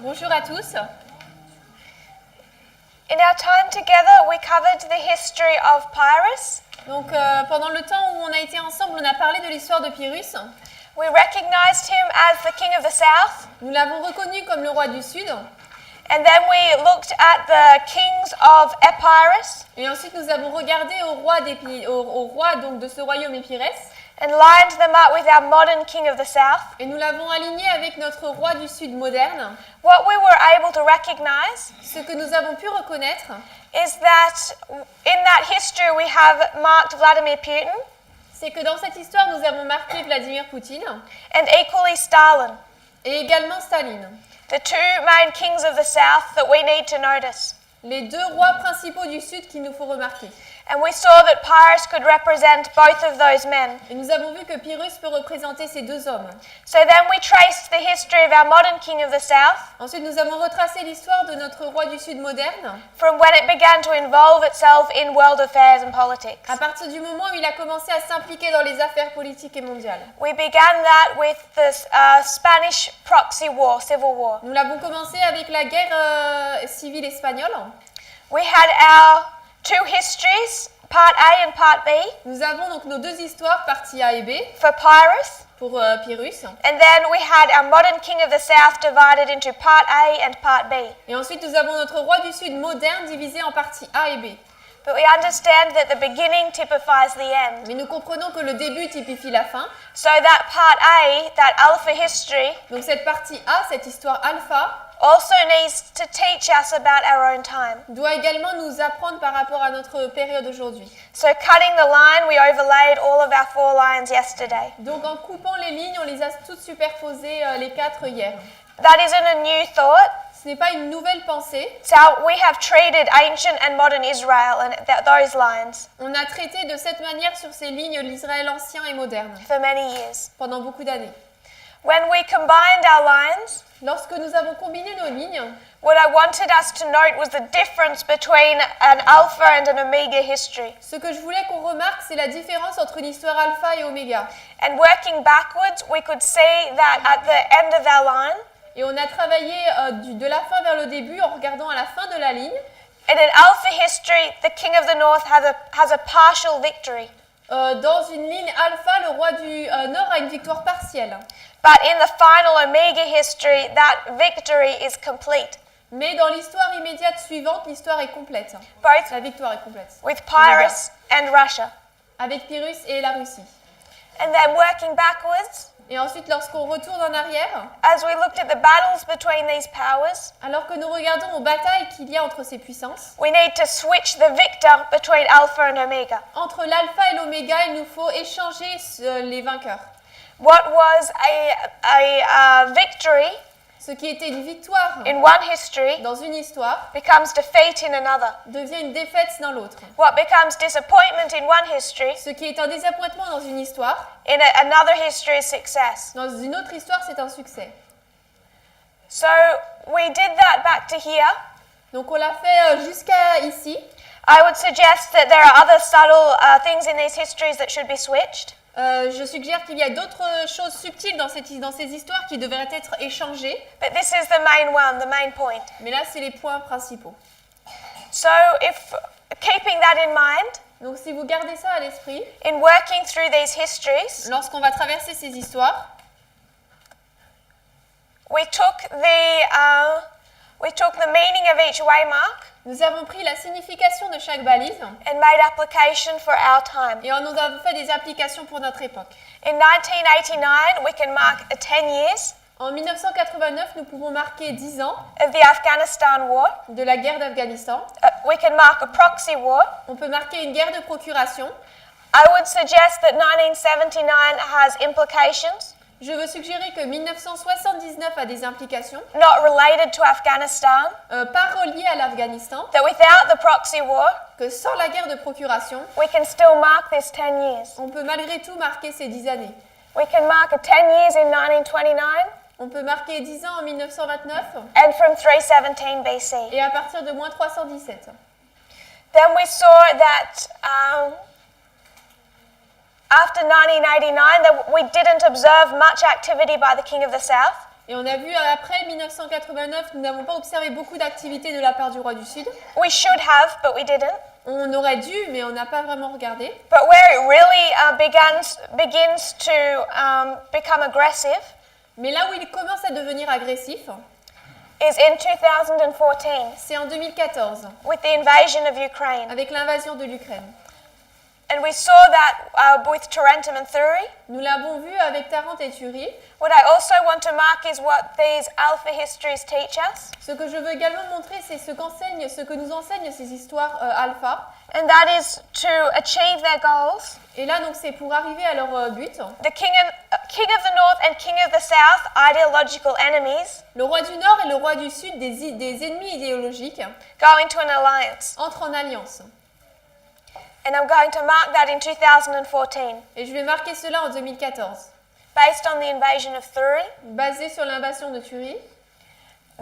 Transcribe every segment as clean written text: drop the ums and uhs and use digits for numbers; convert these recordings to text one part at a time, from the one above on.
Bonjour à tous. In our time together, we covered the history of Pyrrhus. Donc, pendant le temps où on a été ensemble, on a parlé de l'histoire de Pyrrhus. We recognized him as the king of the south. Nous l'avons reconnu comme le roi du Sud. And then we looked at the kings of Epirus Et ensuite, nous avons regardé au roi donc, de ce royaume Épirès. and lined them up with our modern king of the south. Et nous l'avons aligné avec notre roi du Sud moderne. What we were able to recognize Ce que nous avons pu reconnaître, is that in that history we have marked Vladimir Putin c'est que dans cette histoire, nous avons marqué Vladimir Poutine and equally Stalin, et également Staline. the two main kings of the south that we need to notice. Les deux rois principaux du Sud qu'il nous faut remarquer. And we saw that Pyrrhus could represent both of those men. Et nous avons vu que Pyrrhus peut représenter ces deux hommes. So then we traced the history of our modern king of the south Ensuite, nous avons retracé l'histoire de notre roi du Sud moderne from when it began to involve itself in world affairs and politics. à partir du moment où il a commencé à s'impliquer dans les affaires politiques et mondiales. We began that with the Spanish proxy war, civil war. Nous l'avons commencé avec la guerre civile espagnole. We had our two histories, part A and part B, Nous avons donc nos deux histoires, partie A et B, for Pyrrhus. pour Pyrrhus. And then we had our modern king of the south divided into part A and part B. Et ensuite, nous avons notre roi du Sud moderne divisé en parties A et B. But we understand that the beginning typifies the end. Mais nous comprenons que le début typifie la fin. So that part A, that alpha history, Donc cette partie A, cette histoire alpha, also needs to teach us about our own time. doit également nous apprendre par rapport à notre période aujourd'hui. So cutting the line, we overlaid all of our 4 lines yesterday. Donc en coupant les lignes, on les a toutes superposées les 4 hier. That isn't a new thought. Ce n'est pas une nouvelle pensée. So we have treated ancient and modern Israel and those lines On a traité de cette manière sur ces lignes l'Israël ancien et moderne for many years. pendant beaucoup d'années. When we combined our lines, Lorsque nous avons combiné nos lignes, what I wanted us to note was the difference between an alpha and an omega history. ce que je voulais qu'on remarque, c'est la différence entre une histoire alpha et oméga. And working backwards, we could see that at the end of our line, Et on a travaillé de la fin vers le début en regardant à la fin de la ligne. in an alpha history, the king of the north has a partial victory. Dans une ligne alpha, le roi du Nord a une victoire partielle. But in the final omega history, that victory is complete. Mais dans l'histoire immédiate suivante, l'histoire est complète. Both La victoire est complète. with Pyrrhus and Russia. Avec Pyrrhus et la Russie. And then working backwards, Et ensuite, lorsqu'on retourne en arrière, as we looked at the battles between these powers, alors que nous regardons aux batailles qu'il y a entre ces puissances, we need to switch the victor between alpha and omega. entre l'alpha et l'oméga, il nous faut échanger les vainqueurs. What was a victory Ce qui était une victoire in one history dans une histoire becomes defeat in another. devient une défaite dans l'autre. What becomes disappointment in one history, Ce qui est un désappointement dans une histoire, in another history is success. dans une autre histoire, c'est un succès. So we did that back to here. Donc on l'a fait jusqu'à ici. I would suggest that there are other subtle things in these histories that should be switched. Je suggère qu'il y a d'autres choses subtiles dans ces histoires qui devraient être échangées. But this is the main one, the main point. Mais là, c'est les points principaux. So if keeping that in mind, Donc si vous gardez ça à l'esprit, in working through these histories, lorsqu'on va traverser ces histoires, we took the meaning of each waymark nous avons pris la signification de chaque balise and made application for our time. et nous avons fait des applications pour notre époque. In 1989, we can mark 10 years En 1989, nous pouvons marquer 10 ans of the Afghanistan war. de la guerre d'Afghanistan. We can mark a proxy war. On peut marquer une guerre de procuration. I would suggest that 1979 has implications Je veux suggérer que 1979 a des implications, not related to Afghanistan, pas reliées à l'Afghanistan, that without the proxy war, que sans la guerre de procuration, we can still mark this 10 years. on peut malgré tout marquer ces 10 années. We can mark 10 years in 1929 On peut marquer 10 ans en 1929 and from 317 BC. et à partir de moins 317. Then we saw that after 1989, that we didn't observe much activity by the king of the south. Et on a vu après 1989, nous n'avons pas observé beaucoup d'activités de la part du roi du Sud. We should have, but we didn't. On aurait dû, mais on n'a pas vraiment regardé. But where it really begins to become aggressive Mais là où il commence à devenir agressif, is in 2014 c'est en 2014, with the invasion of Ukraine. avec l'invasion de l'Ukraine. And we saw that with Tarentum and Thuri. Nous l'avons vu avec Tarente et Thurie. What I also want to mark is what these alpha histories teach us. Ce que je veux également montrer, c'est ce que nous enseignent ces histoires alpha. And that is to achieve their goals. Et là, donc, c'est pour arriver à leur but. The king of the north and king of the south, ideological enemies, Le roi du Nord et le roi du Sud, des ennemis idéologiques, go into an alliance. entrent en alliance. And I'm going to mark that in 2014, Et je vais marquer cela en 2014, based on the invasion of Thuri. basé sur l'invasion de Thurie.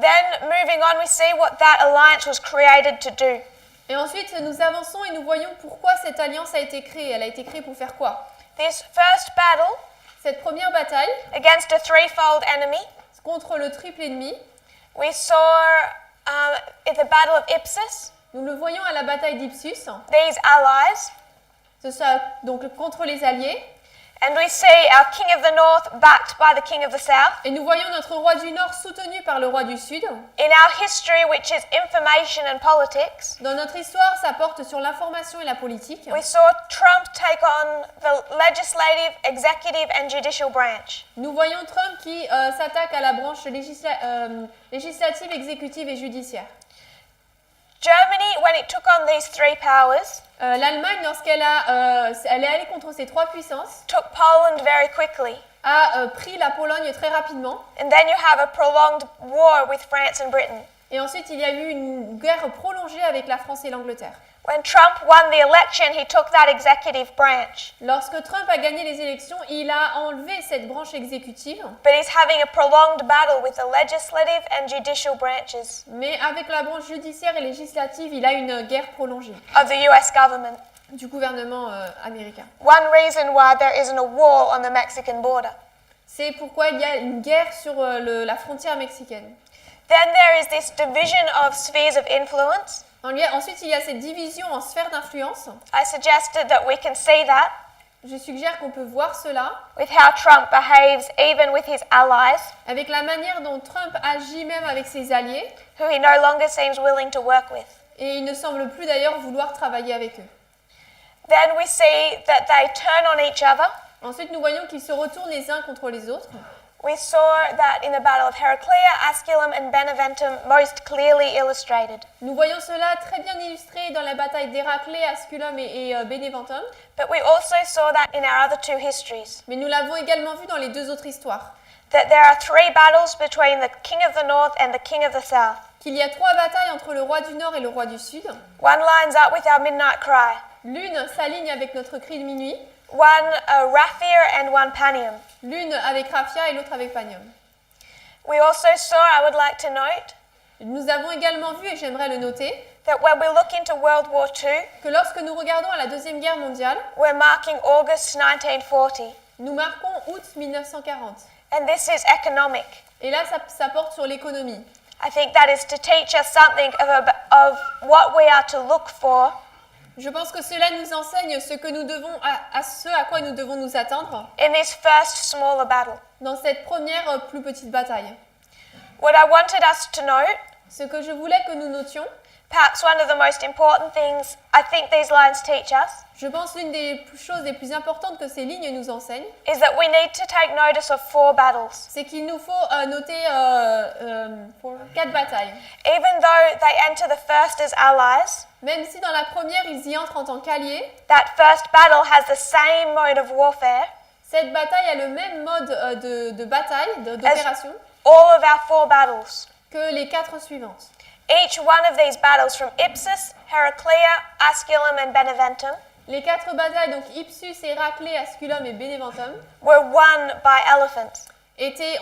Then, moving on, we see what that alliance was created to do. Et ensuite, nous avançons et nous voyons pourquoi cette alliance a été créée. Elle a été créée pour faire quoi? This first battle Cette première bataille against a threefold enemy, contre le triple ennemi, we saw at the Battle of Ipsus, nous le voyons à la bataille d'Ipsus, these allies, ce soit donc contre les alliés. and we see our king of the north backed by the king of the south. Et nous voyons notre roi du Nord soutenu par le roi du Sud. In our history, which is information and politics, Dans notre histoire, ça porte sur l'information et la politique. we saw Trump take on the legislative, executive, and judicial branch. Nous voyons Trump qui s'attaque à la branche législative, exécutive et judiciaire. Germany, when it took on these three powers, L'Allemagne, lorsqu'elle elle est allée contre ces trois puissances, took Poland very quickly. a pris la Pologne très rapidement. And then you have a prolonged war with France and Britain. Et ensuite, il y a eu une guerre prolongée avec la France et l'Angleterre. When Trump won the election, he took that executive branch. Lorsque Trump a gagné les élections, il a enlevé cette branche exécutive, But he's having a prolonged battle with the legislative and judicial branches mais avec la branche judiciaire et législative, il a une guerre prolongée of the US government. du gouvernement américain. One reason why there isn't a wall on the Mexican border. C'est pourquoi il y a une guerre sur la frontière mexicaine. Then there is this division of spheres of influence. Ensuite, il y a cette division en sphères d'influence. I suggested that we can see that Je suggère qu'on peut voir cela with how Trump behaves even with his allies, avec la manière dont Trump agit même avec ses alliés, who he no longer seems willing to work with. et il ne semble plus d'ailleurs vouloir travailler avec eux. Then we see that they turn on each other. Ensuite, nous voyons qu'ils se retournent les uns contre les autres. We saw that in the Battle of Heraclea, Asculum and Beneventum most clearly illustrated. Nous voyons cela très bien illustré dans la bataille d'Héraclée, Asculum et Beneventum, But we also saw that in our other two histories, mais nous l'avons également vu dans les deux autres histoires, that there are three battles between the king of the north and the king of the south. qu'il y a trois batailles entre le roi du Nord et le roi du Sud. One lines up with our midnight cry, L'une s'aligne avec notre cri de minuit, one Raphir and one Panium. l'une avec Raphia et l'autre avec Panium. We also saw, I would like to note, Nous avons également vu, et j'aimerais le noter, that when we look into World War II, que lorsque nous regardons à la Deuxième Guerre mondiale, we're marking August 1940, nous marquons août 1940. and this is economic. Et là, ça porte sur l'économie. I think that is to teach us something of what we are to look for Je pense que cela nous enseigne ce que nous devons, ce à quoi nous devons nous attendre in this first smaller battle. dans cette première plus petite bataille. What I wanted us to note, Ce que je voulais que nous notions, perhaps one of the most important things I think these lines teach us, je pense l'une des choses les plus importantes que ces lignes nous enseignent, is that we need to take notice of four battles. c'est qu'il nous faut noter 4 batailles. Even though they enter the first as allies, Même si dans la première, ils y entrent en tant qu'alliés, that first battle has the same mode of warfare cette bataille a le même mode de bataille, d'opération, all of our four battles. que les 4 suivantes. Each one of these battles from Ipsus, Heraclea, Asculum and Beneventum Les 4 batailles, donc Ipsus, Héraclée, Asculum et Beneventum, were won by elephants,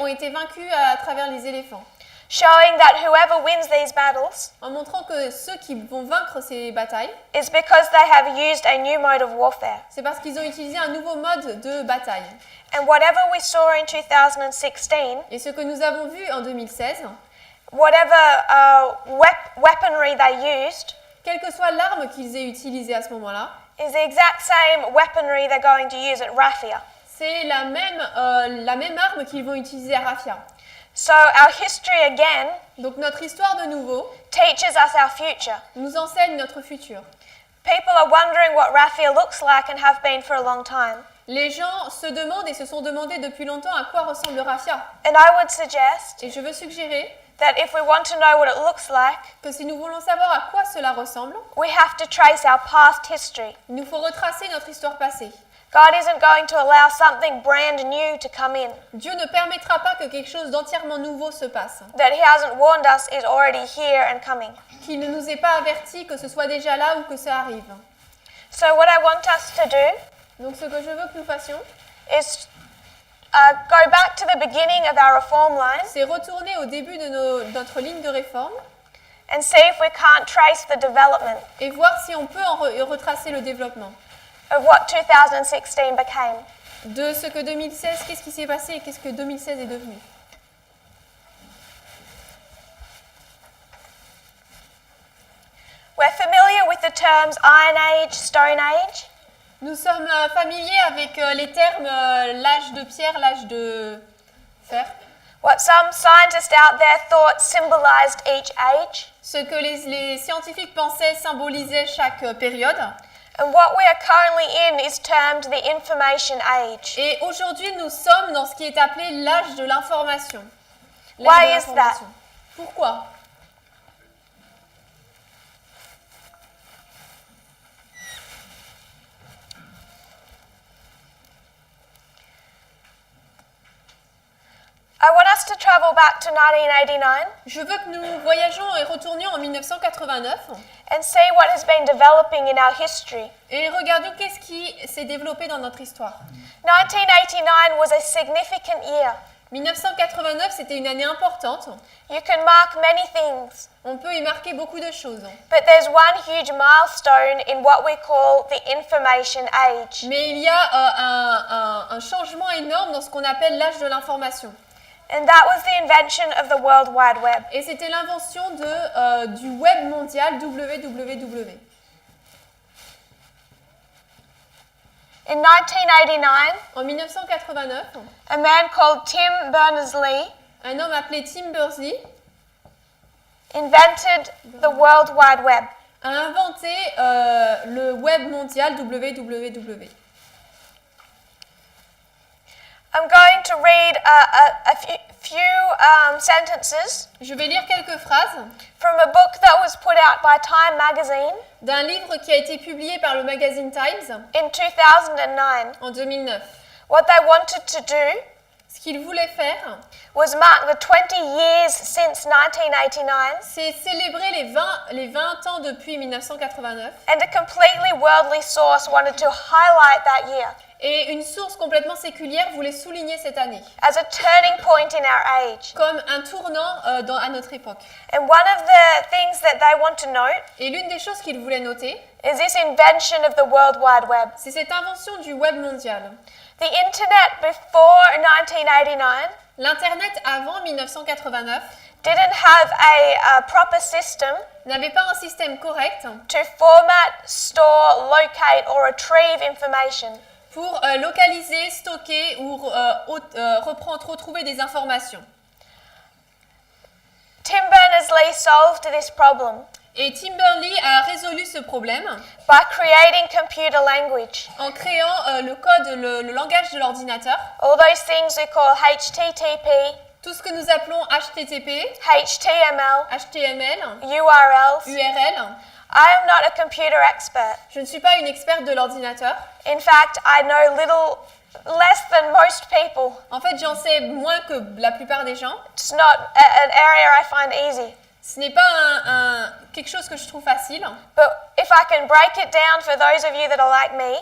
ont été vaincues à travers les éléphants. showing that whoever wins these battles en montrant que ceux qui vont vaincre ces batailles, is because they have used a new mode of warfare. c'est parce qu'ils ont utilisé un nouveau mode de bataille. And whatever we saw in 2016, Et ce que nous avons vu en 2016, whatever weaponry they used, quelle que soit l'arme qu'ils aient utilisée à ce moment-là, is the exact same weaponry they're going to use at Raphia. c'est la même arme qu'ils vont utiliser à Raphia. So our history again Donc notre histoire de nouveau teaches us our future. nous enseigne notre futur. People are wondering what Raphia looks like and have been for a long time. Les gens se demandent et se sont demandé depuis longtemps à quoi ressemble Raphia. And I would suggest Et je veux suggérer that if we want to know what it looks like, que si nous voulons savoir à quoi cela ressemble, we have to trace our past history. il nous faut retracer notre histoire passée. God isn't going to allow something brand new to come in. Dieu ne permettra pas que quelque chose d'entièrement nouveau se passe, That He hasn't warned us is already here and coming. qu'il ne nous ait pas averti que ce soit déjà là ou que ça arrive. So what I want us to do Donc ce que je veux que nous fassions, is go back to the beginning of our reform line c'est retourner au début de notre ligne de réforme and see if we can't trace the development et voir si on peut retracer le développement of what 2016 became. de ce que 2016, qu'est-ce qui s'est passé et qu'est-ce que 2016 est devenu. We're familiar with the terms Iron Age, Stone Age. Nous sommes familiers avec les termes l'âge de pierre, l'âge de fer, What some scientists out there thought symbolized each age. ce que les scientifiques pensaient symboliser chaque période. And what we are currently in is termed the Information Age. Et aujourd'hui, nous sommes dans ce qui est appelé l'âge de l'information. Why L'âge de is l'information. Pourquoi ? I want us to travel back to 1989 Je veux que nous voyagions et retournions en 1989 and see what has been developing in our history. et regardions qu'est-ce qui s'est développé dans notre histoire. 1989 was a significant year. 1989, c'était une année importante. You can mark many things, On peut y marquer beaucoup de choses. but there's one huge milestone in what we call the Information Age. Mais il y a un changement énorme dans ce qu'on appelle l'âge de l'information. And that was the invention of the World Wide Web. Et c'était l'invention du web mondial www. In 1989, En 1989, a man called Tim Berners-Lee un homme appelé Tim Berners-Lee invented the World Wide Web. a inventé le web mondial www. I'm going to read a few sentences Je vais lire quelques phrases from a book that was put out by Time magazine d'un livre qui a été publié par le magazine Times in 2009. en 2009. What they wanted to do Ce qu'il voulait faire, was mark the 20 years since 1989 c'est célébrer les 20 ans depuis 1989 and a completely worldly source wanted to highlight that year et une source complètement séculière voulait souligner cette année as a turning point in our age. comme un tournant à notre époque. And one of the things that they want to note Et l'une des choses qu'il voulait noter, is this invention of the World Wide Web. c'est cette invention du web mondial. The internet before 1989 L'Internet avant 1989 didn't have a proper system n'avait pas un système correct to format, store, locate or retrieve information. pour localiser, stocker ou retrouver des informations. Tim Berners-Lee solved this problem Et Tim Berners-Lee a résolu ce problème by creating computer language. en créant le code, le langage de l'ordinateur, All those things we call HTTP, tout ce que nous appelons HTTP, HTML, HTML, URLs. URL. I am not a computer expert. Je ne suis pas une experte de l'ordinateur. In fact, I know less than most people. En fait, j'en sais moins que la plupart des gens. It's not an area I find easy. Ce n'est pas quelque chose que je trouve facile. But if I can break it down for those of you that are like me,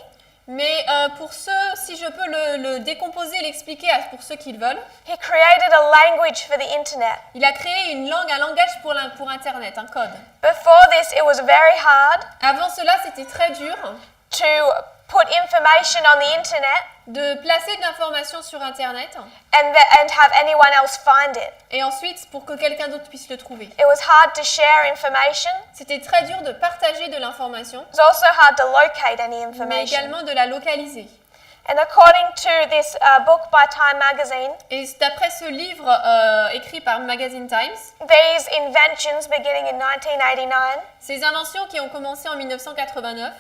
Mais pour ceux, si je peux le décomposer, l'expliquer pour ceux qui le veulent, He created a language for the internet. il a créé une langue, un langage pour Internet, un code. Before this, it was very hard Avant cela, c'était très dur to put information on the internet de placer de l'information sur Internet and have anyone else find it. et ensuite pour que quelqu'un d'autre puisse le trouver. It was hard to share information. C'était très dur de partager de l'information, It was also hard to locate any mais information. également de la localiser. And according to this book by Time magazine, Et d'après ce livre écrit par Magazine Times, these inventions beginning in 1989 ces inventions qui ont commencé en 1989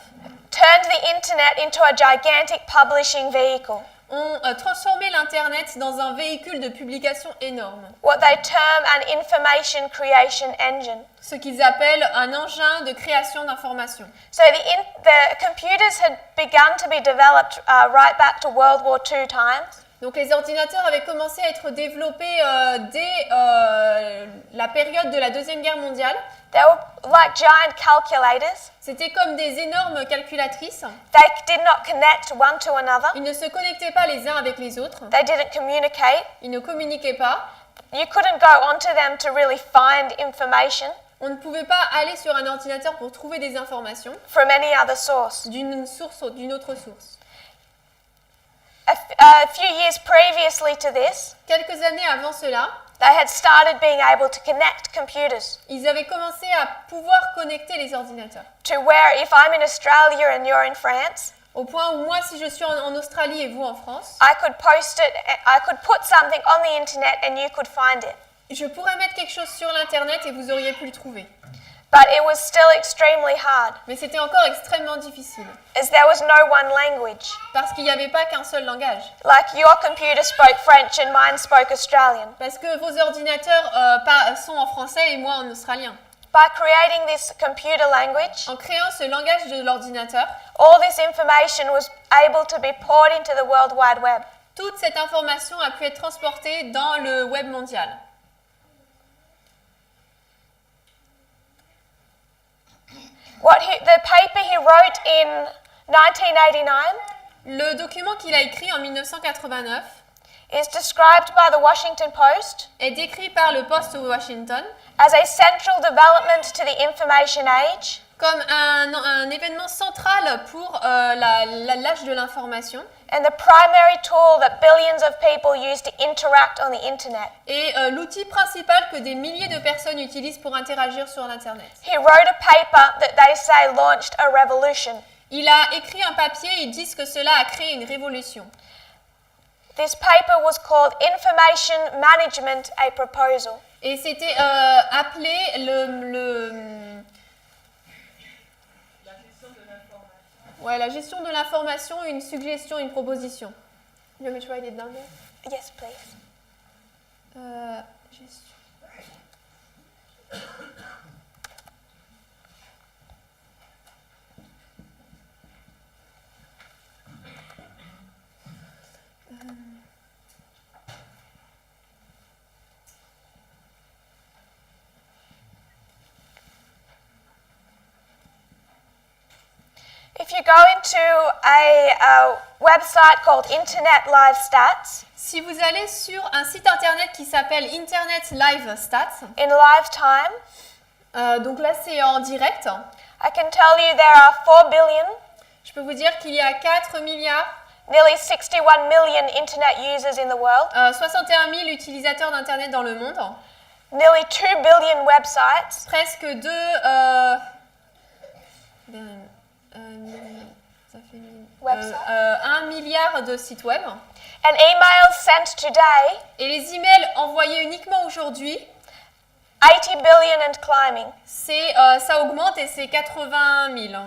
turned the internet into a gigantic publishing vehicle, ont transformé l'Internet dans un véhicule de publication énorme, what they term an information creation engine. ce qu'ils appellent un engin de création d'informations. So the computers had begun to be developed right back to World War II times. Donc les ordinateurs avaient commencé à être développés dès la période de la Deuxième Guerre mondiale. They were like giant calculators. C'était comme des énormes calculatrices. They did not connect one to another. Ils ne se connectaient pas les uns avec les autres. They didn't communicate. Ils ne communiquaient pas. You couldn't go onto them to really find information On ne pouvait pas aller sur un ordinateur pour trouver des informations from any other source. d'une autre source. A few years previously to this, Quelques années avant cela, they had started being able to connect computers ils avaient commencé à pouvoir connecter les ordinateurs. to where if I'm in Australia and you're in France, Au point où moi, si je suis en Australie et vous en France, I could post it, I could put something on the internet and you could find it. je pourrais mettre quelque chose sur l'Internet et vous auriez pu le trouver. But it was still extremely hard Mais c'était encore extrêmement difficile, as there was no one language. parce qu'il n'y avait pas qu'un seul langage. Like your computer spoke French and mine spoke Australian. Parce que vos ordinateurs sont en français et moi en australien. By creating this computer language, En créant ce langage de l'ordinateur, all this information was able to be poured into the World Wide Web. toute cette information a pu être transportée dans le web mondial. The paper he wrote in 1989 Le document qu'il a écrit en 1989 is described by the Washington Post est décrit par le Post Washington as a central development to the information age, comme un événement central pour l'âge de l'information and the primary tool that billions of people use to interact on the internet. et l'outil principal que des milliers de personnes utilisent pour interagir sur l'Internet. He wrote a paper that they say launched a revolution. Il a écrit un papier, ils disent que cela a créé une révolution. This paper was called Information Management, a Proposal. Et c'était appelé la gestion de l'information, une suggestion, une proposition. You want me to write it down there? Yes, please. Gestion. If you go into a website called Internet Live Stats, Si vous allez sur un site internet qui s'appelle Internet Live Stats, in live time, donc là c'est en direct, I can tell you there are 4 billion, je peux vous dire qu'il y a 4 milliards, nearly 61 million Internet users in the world, 61 000 utilisateurs d'Internet dans le monde, nearly 2 billion websites, presque 2... Website. 1 milliard de sites web. and emails sent today, Et les emails envoyés uniquement aujourd'hui, 80 billion and climbing. ça augmente et c'est 80 milliards.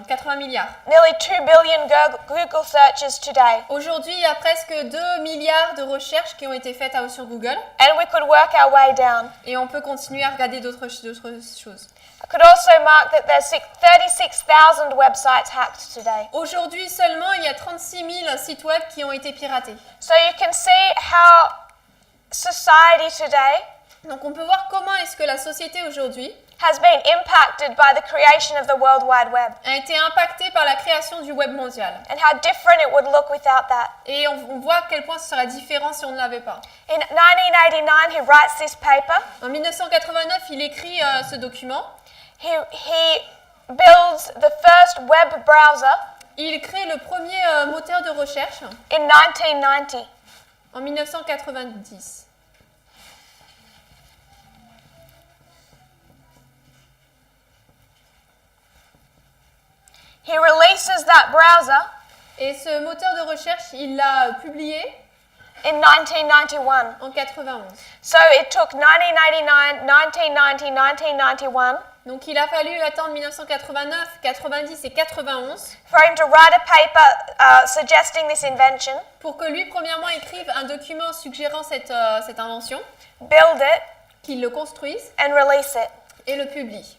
Nearly 2 billion Google searches today. Aujourd'hui, il y a presque 2 milliards de recherches qui ont été faites sur Google And we could work our way down. et on peut continuer à regarder d'autres choses. I could also mark that there's 36,000 websites hacked today. Aujourd'hui seulement, il y a 36 000 sites web qui ont été piratés. So you can see how society today Donc on peut voir comment est-ce que la société aujourd'hui has been impacted by the creation of the World Wide Web a été impactée par la création du web mondial. and how different it would look without that. Et on voit à quel point ce serait différent si on ne l'avait pas. In 1989, he writes this paper. En 1989, il écrit ce document. He builds the first web browser Il crée le premier moteur de recherche in 1990. en 1990. He releases that browser Et ce moteur de recherche, il l'a publié in 1991. en 91. So it took 1989, 1990, 1991 Donc il a fallu attendre 1989, 90 et 91 for him to write a paper suggesting this invention, pour que lui, premièrement, écrive un document suggérant cette invention, build it, qu'il le construise and release it. et le publie.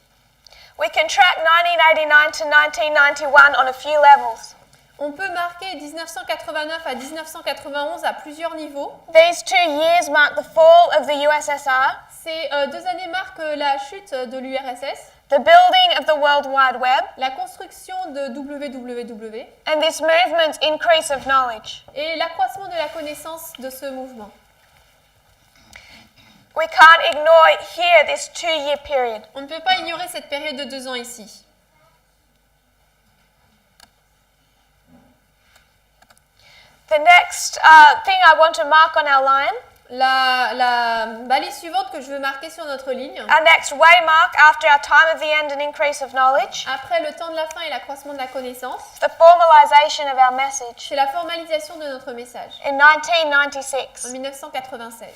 We can track 1989 to 1991 on a few levels. On peut marquer 1989 à 1991 à plusieurs niveaux. These 2 years mark the fall of the USSR, Ces 2 années marquent la chute de l'URSS, the building of the World Wide Web, la construction de WWW and this movement's increase of knowledge. et l'accroissement de la connaissance de ce mouvement. We can't ignore here this 2-year period. On ne peut pas ignorer cette période de 2 ans ici. The next thing I want to mark on our line, La balise suivante que je veux marquer sur notre ligne, our next waymark after our time of the end and increase of knowledge, après le temps de la fin et l'accroissement de la connaissance, the formalization of our message c'est la formalisation de notre message in 1996. en 1996.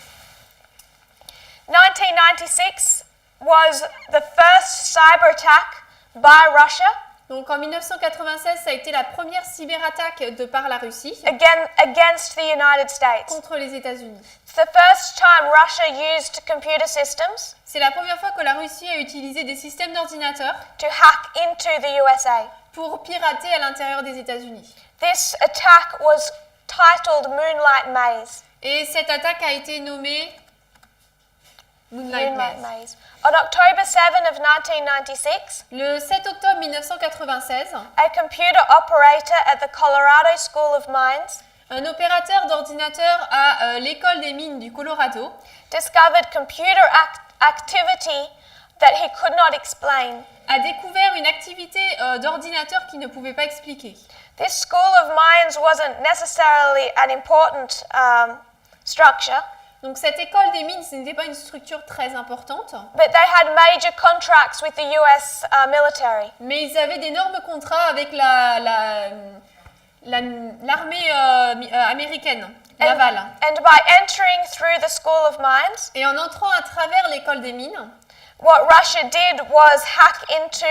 1996 was the first cyber attack by Russia Donc en 1996, ça a été la première cyberattaque de par la Russie against the United States. contre les États-Unis. It's the first time Russia used computer systems C'est la première fois que la Russie a utilisé des systèmes d'ordinateurs to hack into the USA. pour pirater à l'intérieur des États-Unis. This attack was titled Moonlight Maze. Et cette attaque a été nommée Moonlight Maze. On October 7 of 1996, Le 7 octobre 1996, a computer operator at the Colorado School of Mines un opérateur d'ordinateur à l'école des mines du Colorado discovered computer activity that he could not explain. a découvert une activité d'ordinateur qu'il ne pouvait pas expliquer. This School of Mines wasn't necessarily an important structure, Donc cette école des mines, ce n'était pas une structure très importante, but they had major contracts with the US military. mais ils avaient d'énormes contrats avec l'armée américaine, navale. And by entering through the School of Mines, Et en entrant à travers l'école des mines, what Russia did was hack into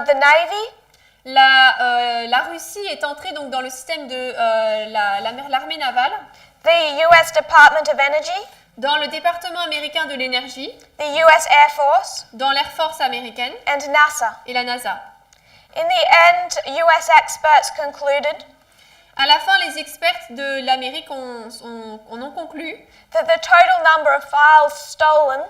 the Navy, la Russie est entrée donc dans le système de l'armée navale, the US Department of Energy, dans le département américain de l'énergie, the US Air Force, dans l'Air Force américaine and NASA. et la NASA. In the end, US experts concluded À la fin, les experts de l'Amérique en ont conclu that the total number of files stolen,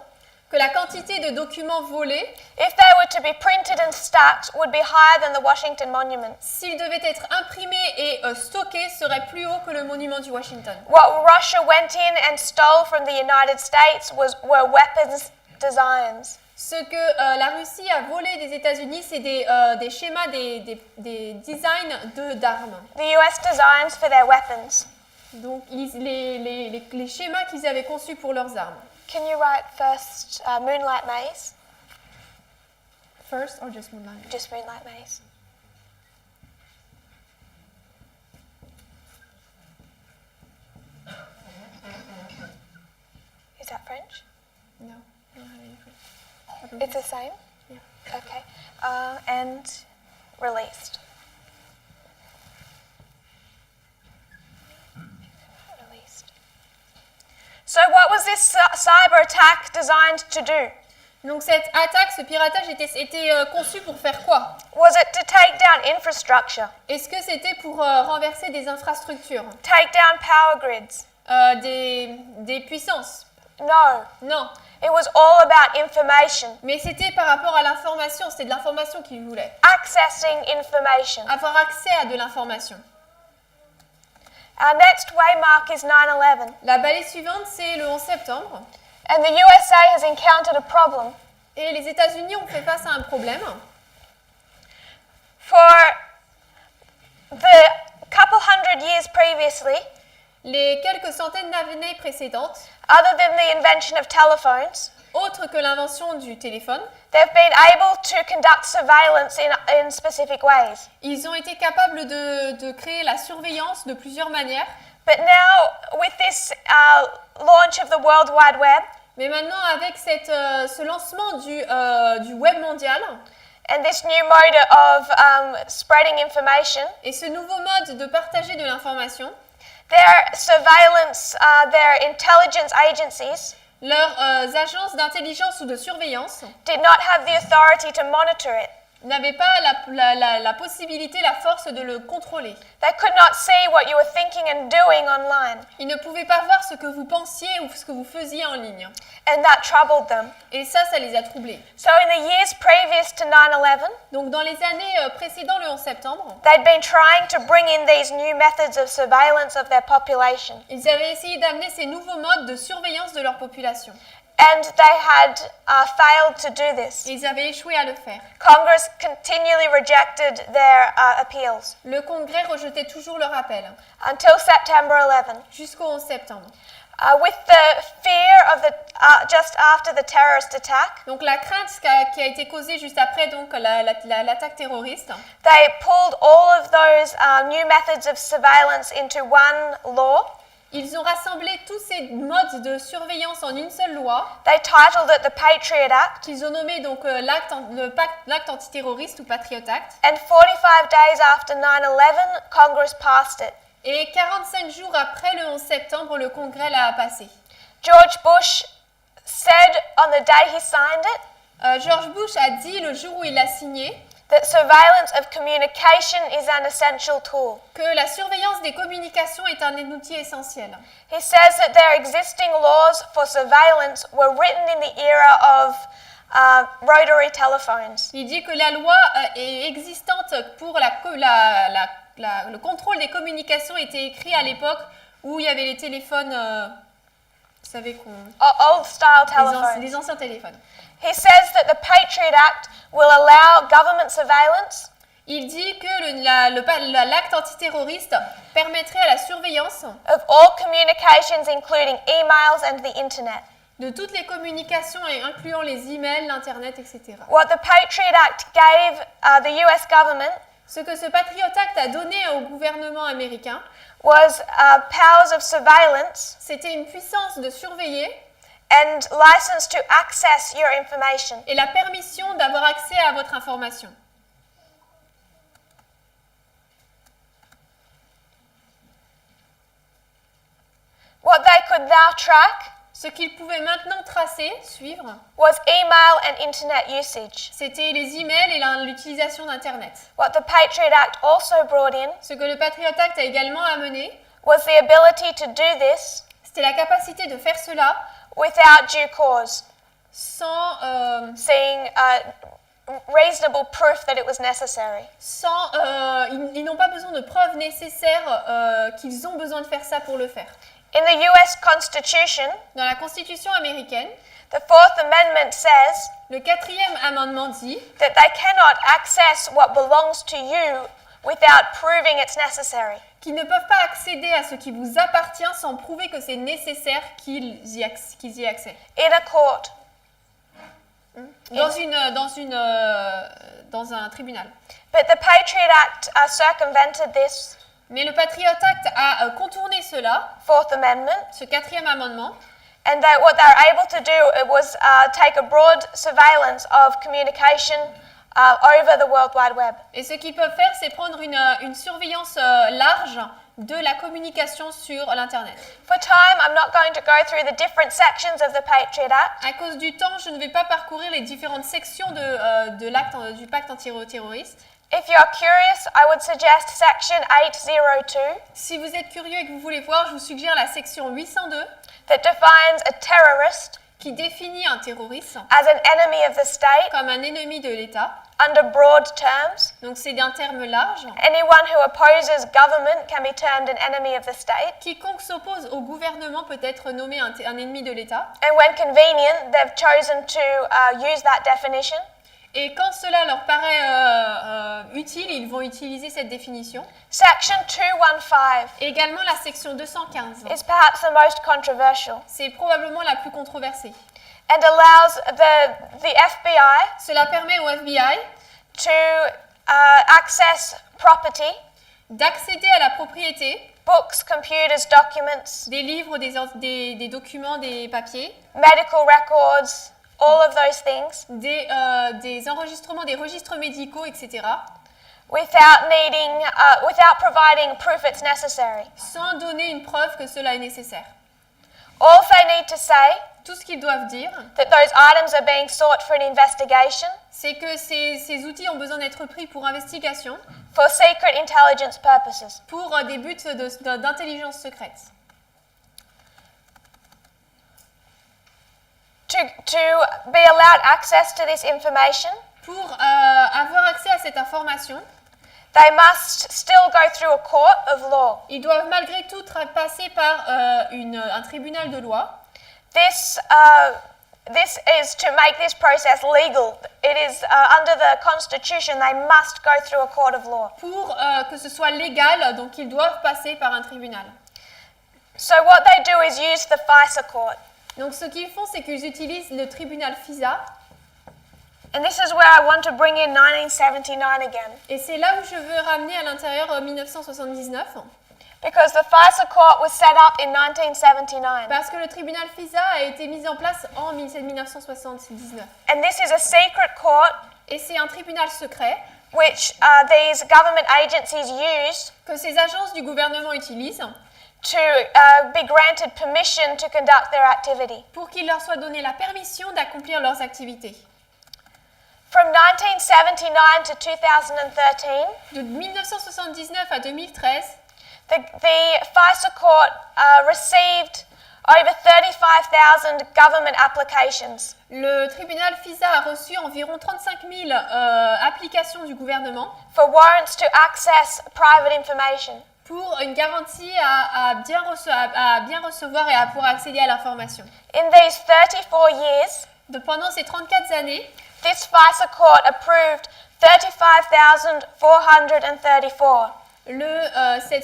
que la quantité de documents volés, if they were to be printed and stacked, would be higher than the Washington Monument. s'ils devaient être imprimés et stockés, serait plus haut que le monument du Washington. What Russia went in and stole from the United States were weapons designs. Ce que la Russie a volé des États-Unis, c'est des schémas, des designs d'armes. The US designs for their weapons. Donc les schémas qu'ils avaient conçus pour leurs armes. Can you write first Moonlight Maze? First or just Moonlight? Just Moonlight Maze. Is that French? No, I don't have any French. It's the same? Yeah. Okay. And released. Released. So what was this cyber attack designed to do? Donc cette attaque, ce piratage était conçu pour faire quoi? Was it to take down infrastructure? Est-ce que c'était pour renverser des infrastructures, Take down power grids? des puissances, No. Non. It was all about information, Mais c'était par rapport à l'information, c'était de l'information qu'ils voulaient. accessing information. Avoir accès à de l'information. Our next waymark is 9/11, La balise suivante, c'est le 11 septembre. and the USA has encountered a problem. Et les États-Unis ont fait face à un problème. For the couple hundred years previously, Les quelques centaines d'années précédentes, other than the invention of telephones, autre que l'invention du téléphone, they've been able to conduct surveillance in specific ways. ils ont été capables de créer la surveillance de plusieurs manières. But now, with this launch of the World Wide Web, Mais maintenant, avec ce lancement du web mondial and this new mode of spreading information, et ce nouveau mode de partager de l'information, their surveillance, their intelligence agencies leurs agences d'intelligence ou de surveillance did not have the authority to monitor it. n'avaient pas la possibilité, la force de le contrôler. They could not see what you were thinking and doing online, Ils ne pouvaient pas voir ce que vous pensiez ou ce que vous faisiez en ligne. and that troubled them. Et ça les a troublés. So in the years previous to 9/11, Donc dans les années précédant le 11 septembre, they'd been trying to bring in these new methods of surveillance of their population, ils avaient essayé d'amener ces nouveaux modes de surveillance de leur population. and they had failed to do this. Et ils avaient échoué à le faire. Congress continually rejected their appeals Le Congrès rejetait toujours leur appel, until September 11. jusqu'au 11 septembre. With the fear of the just after the terrorist attack, Donc la crainte qui a été causée juste après donc l'attaque terroriste, they pulled all of those new methods of surveillance into one law. ils ont rassemblé tous ces modes de surveillance en une seule loi, They titled it the Patriot Act, qu'ils ont nommé donc l'acte antiterroriste ou Patriot Act. and 45 days after 9/11, Congress passed it. Et 45 jours après le 11 septembre, le Congrès l'a passé. George Bush said on the day he signed it George Bush a dit le jour où il l'a signé that surveillance of communication is an essential tool. que la surveillance des communications est un outil essentiel. He says that their existing laws for surveillance were written in the era of rotary telephones. Il dit que la loi est existante pour le contrôle des communications était écrit à l'époque où il y avait les téléphones, vous savez Old style telephones. les anciens téléphones. He says that the Patriot Act will allow government surveillance Il dit que l'acte antiterroriste permettrait à la surveillance of all communications, including emails and the internet. de toutes les communications, et incluant les emails, l'internet, etc. What the Patriot Act gave the US government Ce que ce Patriot Act a donné au gouvernement américain, was powers of surveillance c'était une puissance de surveiller and license to access your information. et la permission d'avoir accès à votre information. What they could now track Ce qu'ils pouvaient maintenant tracer, suivre, was email and internet usage. c'était les emails et l'utilisation d'Internet. What the Patriot Act also brought in Ce que le Patriot Act a également amené, was the ability to do this c'était la capacité de faire cela without due cause, sans, seeing reasonable proof that it was necessary. ils n'ont pas besoin de preuves nécessaires qu'ils ont besoin de faire ça pour le faire. In the US Constitution, Dans la Constitution américaine, the Fourth Amendment says le 4e amendement dit that they cannot access what belongs to you without proving it's necessary. qu'ils ne peuvent pas accéder à ce qui vous appartient sans prouver que c'est nécessaire qu'ils y aient accès. In a court. Dans un tribunal. But the Patriot Act circumvented this Mais le Patriot Act a contourné cela, Fourth Amendment, ce 4e amendement, and what they were able to do was take a broad surveillance of communication over the World Wide Web. et ce qu'ils peuvent faire, c'est prendre une surveillance large de la communication sur l'Internet. For time, I'm not going to go through the different sections of the Patriot Act, À cause du temps, je ne vais pas parcourir les différentes sections du pacte antiterroriste. If you're curious, I would suggest section 802. Si vous êtes curieux et que vous voulez voir, je vous suggère la section 802. that defines a terrorist qui définit un terroriste as an enemy of the state comme un ennemi de l'État. under broad terms. Donc c'est un terme large. Anyone who opposes government can be termed an enemy of the state. Quiconque s'oppose au gouvernement peut être nommé un ennemi de l'État. And when convenient, they've chosen to use that definition. Et quand cela leur paraît utile, ils vont utiliser cette définition. Section 215 Également la section 215. is perhaps the most controversial C'est probablement la plus controversée. and allows the FBI Cela permet au FBI to access property, d'accéder à la propriété books, computers, documents, des livres, des documents, des papiers, medical records, all of those things, des enregistrements, des registres médicaux, etc. without providing proof it's necessary. Sans donner une preuve que cela est nécessaire. All they need to say Tout ce qu'ils doivent dire, that those items are being sought for an investigation c'est que ces outils ont besoin d'être pris pour investigation, for secret intelligence purposes. pour des buts d'intelligence secrète. To be allowed access to this information, Pour avoir accès à cette information, they must still go through a court of law. ils doivent malgré tout passer par un tribunal de loi. This is to make this process legal. It is under the Constitution, they must go through a court of law. Pour que ce soit légal, donc ils doivent passer par un tribunal. So what they do is use the FISA court. Donc ce qu'ils font, c'est qu'ils utilisent le tribunal FISA. And this is where I want to bring in 1979 again. Et c'est là où je veux ramener à l'intérieur 1979. Because the FISA court was set up in 1979. Parce que le tribunal FISA a été mis en place en 1979. And this is a secret court Et c'est un tribunal secret which these government agencies use que ces agences du gouvernement utilisent to be granted permission to conduct their activity. pour qu'il leur soit donné la permission d'accomplir leurs activités. From 1979 to 2013, De 1979 à 2013, the FISA court received over 35,000 government applications. le tribunal FISA a reçu environ 35 000 applications du gouvernement For warrants to access private information. pour une garantie à bien recevoir et à pouvoir accéder à l'information. In these 34 years, Pendant ces 34 années, this FISA court approved 35,434.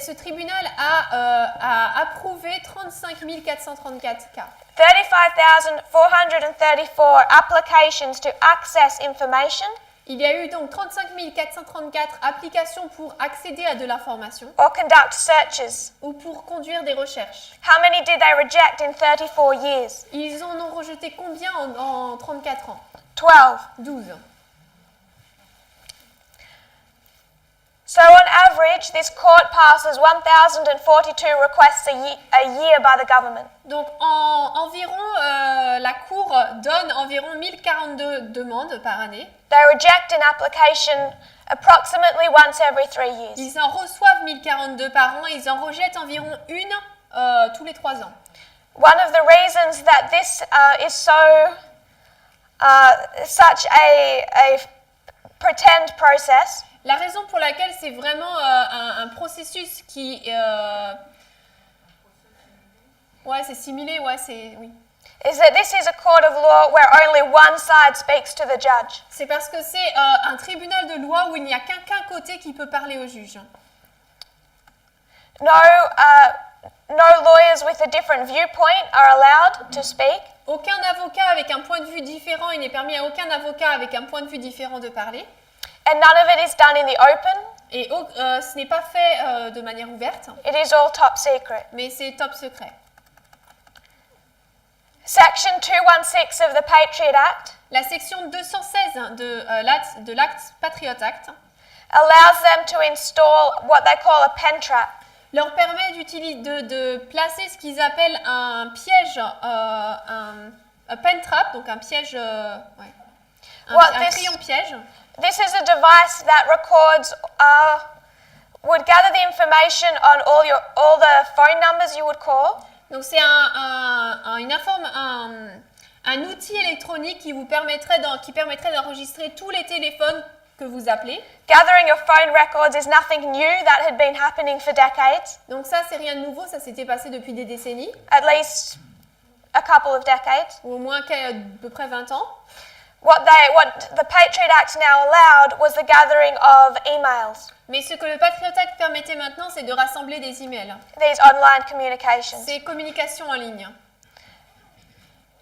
Ce tribunal a approuvé 35 434 cas. 35,434 applications to access information Il y a eu donc 35 434 applications pour accéder à de l'information or conduct searches. ou pour conduire des recherches. How many did they reject in 34 years? Ils en ont rejeté combien en 34 ans? 12. 12. So on average, this court passes 1,042 requests a year by the government. Donc la Cour donne environ 1042 demandes par année. They reject an application approximately once every 3 years. Ils en reçoivent 1042 par an et ils en rejettent environ une tous les 3 ans. One of the reasons that this is such a pretend process La raison pour laquelle c'est vraiment un processus qui... c'est similé, oui. is that this is a court of law where only one side speaks to the judge. C'est parce que c'est un tribunal de loi où il n'y a qu'un côté qui peut parler au juge. No lawyers with a different viewpoint are allowed to speak. Aucun avocat avec un point de vue différent, il n'est permis à aucun avocat avec un point de vue différent de parler. And none of it is done in the open. Et ce n'est pas fait de manière ouverte, It is all top secret. mais c'est top secret. Section 216 of the Patriot Act La section 216 de l'Acte Patriot Act allows them to install what they call a pen trap. leur permet de placer ce qu'ils appellent un piège, un pen trap, donc un piège, un crayon piège. This is a device that records, would gather the information on all the phone numbers you would call. Donc c'est un outil électronique qui vous permettrait d'enregistrer tous les téléphones que vous appelez. Gathering of phone records is nothing new. That had been happening for decades, Donc ça, c'est rien de nouveau, ça s'était passé depuis des décennies, at least a couple of decades. ou au moins à peu près 20 ans. What the Patriot Act now allowed was the gathering of emails, Mais ce que le Patriot Act permettait maintenant, c'est de rassembler des emails. these online communications. C'est communication en ligne.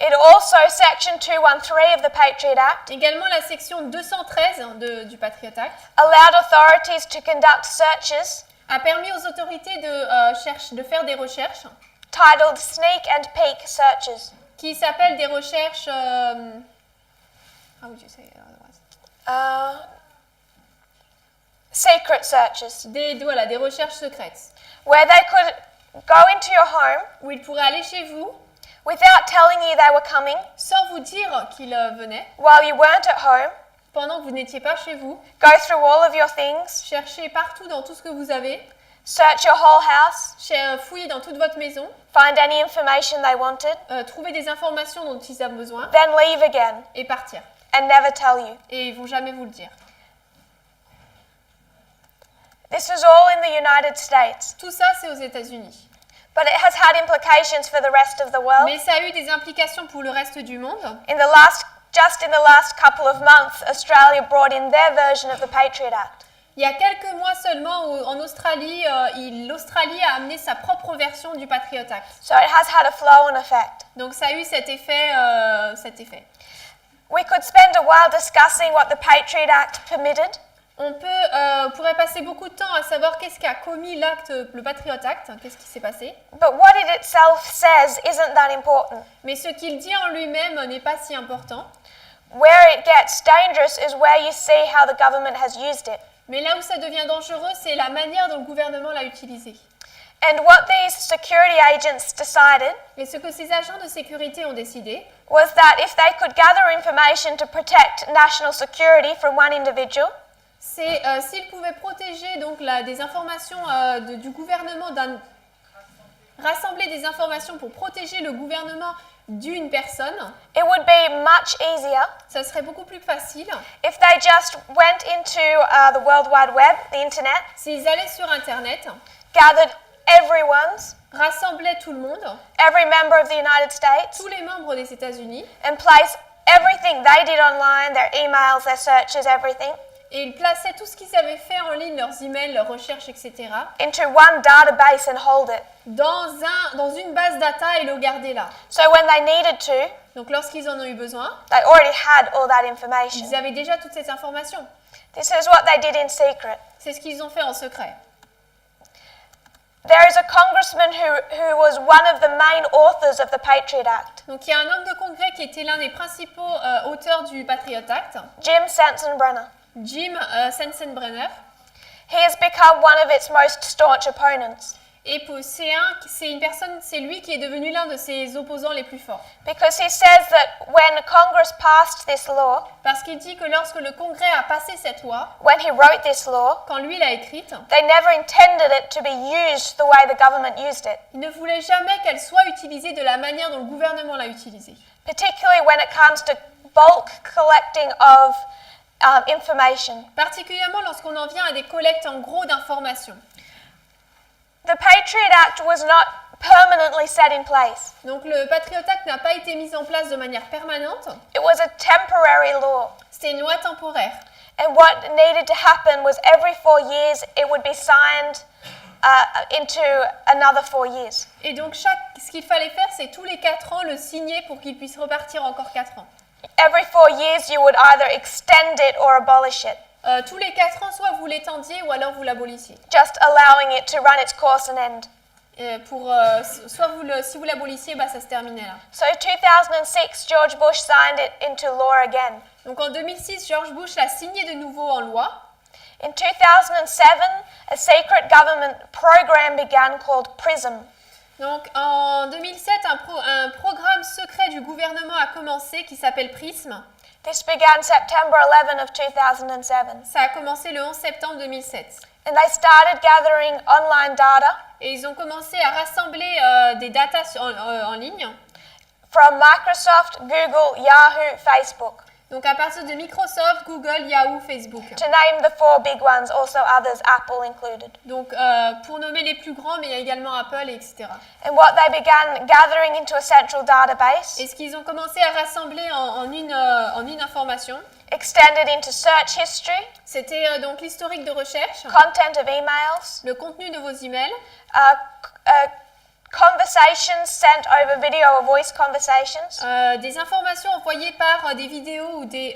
It also, Section 213 of the Patriot Act, Également, la section 213 du Patriot Act allowed authorities to conduct searches a permis aux autorités de faire des recherches titled sneak and peek searches. qui s'appellent des recherches... how would you say it otherwise? Secret searches, Des recherches secrètes, where they could go into your home où ils pourraient aller chez vous without telling you they were coming, sans vous dire qu'ils venaient, while you weren't at home, pendant que vous n'étiez pas chez vous, go through all of your things, chercher partout dans tout ce que vous avez, search your whole house, fouiller dans toute votre maison, find any information they wanted, trouver des informations dont ils ont besoin then leave again et partir. and never tell you. Et ils vont jamais vous le dire. This was all in the United States, Tout ça, c'est aux États-Unis. but it has had implications for the rest of the world. Mais ça a eu des implications pour le reste du monde. Just in the last couple of months, Australia brought in their version of the Patriot Act. Il y a quelques mois seulement, en Australie, l'Australie a amené sa propre version du Patriot Act. So it has had a flow-on effect. Donc ça a eu cet effet. We could spend a while discussing what the Patriot Act permitted, On pourrait passer beaucoup de temps à savoir qu'est-ce qu'a commis le Patriot Act, qu'est-ce qui s'est passé. but what it itself says isn't that important. Mais ce qu'il dit en lui-même n'est pas si important. Where it gets dangerous is where you see how the government has used it. Mais là où ça devient dangereux, c'est la manière dont le gouvernement l'a utilisé. And what these security agents decided Et ce que ces agents de sécurité ont décidé, was that if they could gather information to protect national security from one individual, c'est s'ils pouvaient protéger donc des informations du gouvernement, rassembler des informations pour protéger le gouvernement d'une personne, it would be much easier ça serait beaucoup plus facile if they just went into the World Wide Web, the internet, s'ils allaient sur Internet, gathered everyone's, rassemblaient tout le monde, every member of the United States, tous les membres des États-Unis, and place everything they did online, their emails, their searches, everything, et ils plaçaient tout ce qu'ils avaient fait en ligne, leurs emails, leurs recherches, etc., into one database and hold it. dans une base data et le garder là. So when they needed to, Donc lorsqu'ils en ont eu besoin, they already had all that information. ils avaient déjà toute cette information. This is what they did in secret. C'est ce qu'ils ont fait en secret. There is a congressman who was one of the main authors of the Patriot Act, Donc il y a un homme de congrès qui était l'un des principaux auteurs du Patriot Act, Jim Sensenbrenner. Jim Sensenbrenner. He has become one of its most staunch opponents Et c'est lui qui est devenu l'un de ses opposants les plus forts. because he says that when Congress passed this law, Parce qu'il dit que lorsque le Congrès a passé cette loi, when he wrote this law, quand lui l'a écrite, they never intended it to be used the way the government used it, il ne voulait jamais qu'elle soit utilisée de la manière dont le gouvernement l'a utilisée. particularly when it comes to bulk collecting of information. Particulièrement lorsqu'on en vient à des collectes en gros d'informations. The Patriot Act was not permanently set in place. Donc le Patriot Act n'a pas été mis en place de manière permanente, It was a temporary law. c'était une loi temporaire. And what needed to happen was every 4 years it would be signed into another 4 years. Et donc ce qu'il fallait faire, c'est tous les 4 ans le signer pour qu'il puisse repartir encore 4 ans. Every 4 years you would either extend it or abolish it, Tous les 4 ans, soit vous l'étendiez ou alors vous l'abolissiez. just allowing it to run its course and end. Si vous l'abolissiez, ça se terminait là. So 2006, George Bush signed it into law again. Donc en 2006, George Bush l'a signé de nouveau en loi. In 2007, a secret government program began called PRISM. Donc en 2007, un programme secret du gouvernement a commencé qui s'appelle PRISM. This began September 11 of 2007. Ça a commencé le 11 septembre 2007. And they started gathering online data Et ils ont commencé à rassembler des datas en ligne. From Microsoft, Google, Yahoo, Facebook. Donc à partir de Microsoft, Google, Yahoo, Facebook. To name the 4 big ones, also others, Apple included. Donc pour nommer les plus grands, mais il y a également Apple, etc. And what they began gathering into a central database. Et ce qu'ils ont commencé à rassembler en une information. Extended into search history. C'était donc l'historique de recherche. Content of emails. Le contenu de vos emails. Conversations sent over video or voice conversations. Des informations envoyées par des vidéos ou des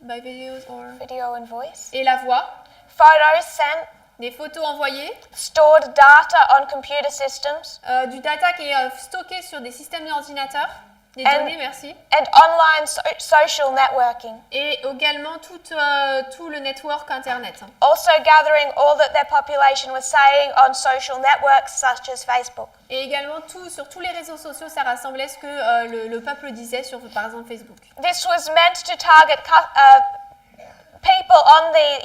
by videos or video and voice. Et la voix. Photos sent. Des photos envoyées. Stored data on computer systems. Du data qui est stocké sur des systèmes d'ordinateur. Des données, merci. And online social networking. Et également tout le network internet. Also gathering all that their population was saying on social networks such as Facebook. Et également sur tous les réseaux sociaux, ça rassemblait ce que le peuple disait sur, par exemple, Facebook. This was meant to target people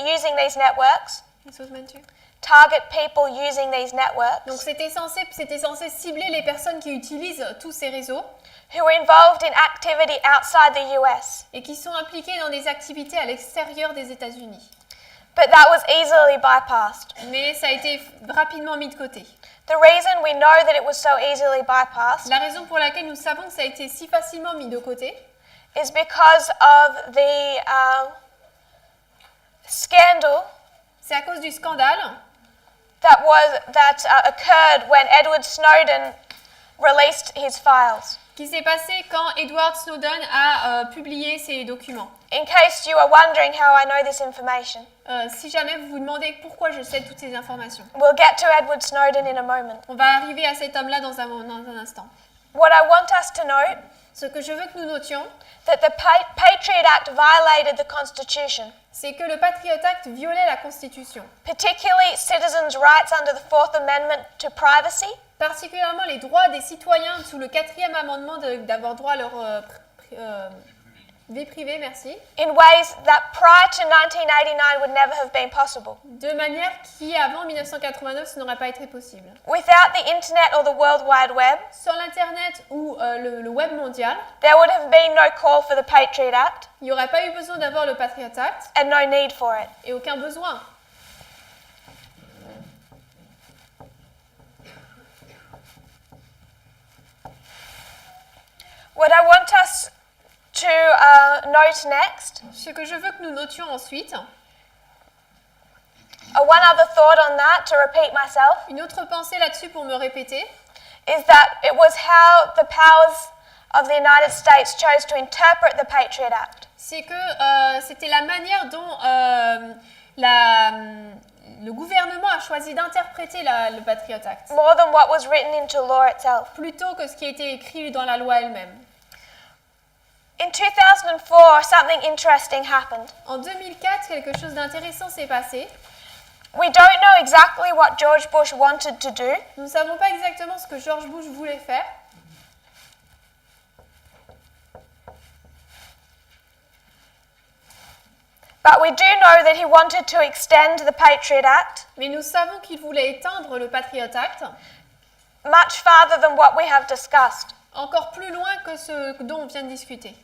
using these networks. This was meant to target people using these networks. Donc c'était censé cibler les personnes qui utilisent tous ces réseaux. Who were involved in activity outside the US. Et qui sont impliqués dans des activités à l'extérieur des États-Unis. But that was easily bypassed. Mais ça a été rapidement mis de côté. The reason we know that it was so easily bypassed. La raison pour laquelle nous savons que ça a été si facilement mis de côté. Is because of the scandal. C'est à cause du scandale. That occurred when Edward Snowden released his files. Qui s'est passé quand Edward Snowden a publié ses documents. In case you are wondering how I know this information. Si jamais vous vous demandez pourquoi je sais toutes ces informations. We'll get to Edward Snowden in a moment. On va arriver à cet homme-là dans un instant. What I want us to note. Ce que je veux que nous notions. That the Patriot Act violated the Constitution. C'est que le Patriot Act violait la Constitution. Particularly citizens' rights under the Fourth Amendment to privacy. Particulièrement les droits des citoyens sous le 4e amendement d'avoir droit à leur vie privée, merci. In ways that prior to 1989 would never have been possible. De manière qui, avant 1989, ce n'aurait pas été possible. Without the Internet or the World Wide Web, sans l'Internet ou le web mondial, there would have been no call for the Patriot Act. Il n'y aurait pas eu besoin d'avoir le Patriot Act. And no need for it. Et aucun besoin. What I want us to note next. Ce que je veux que nous notions ensuite. One other thought on that, to repeat myself. Une autre pensée là-dessus pour me répéter. Is that it was how the powers of the United States chose to interpret the Patriot Act. C'est que c'était la manière dont le gouvernement a choisi d'interpréter le Patriot Act. More than what was written into law itself. Plutôt que ce qui a été écrit dans la loi elle-même. In 2004, something interesting happened. En 2004, quelque chose d'intéressant s'est passé. We don't know exactly what George Bush wanted to do. Nous ne savons pas exactement ce que George Bush voulait faire. But we do know that he wanted to extend the Patriot Act. Mais nous savons qu'il voulait étendre le Patriot Act. Much farther than what we have discussed. Encore plus loin que ce dont on vient de discuter.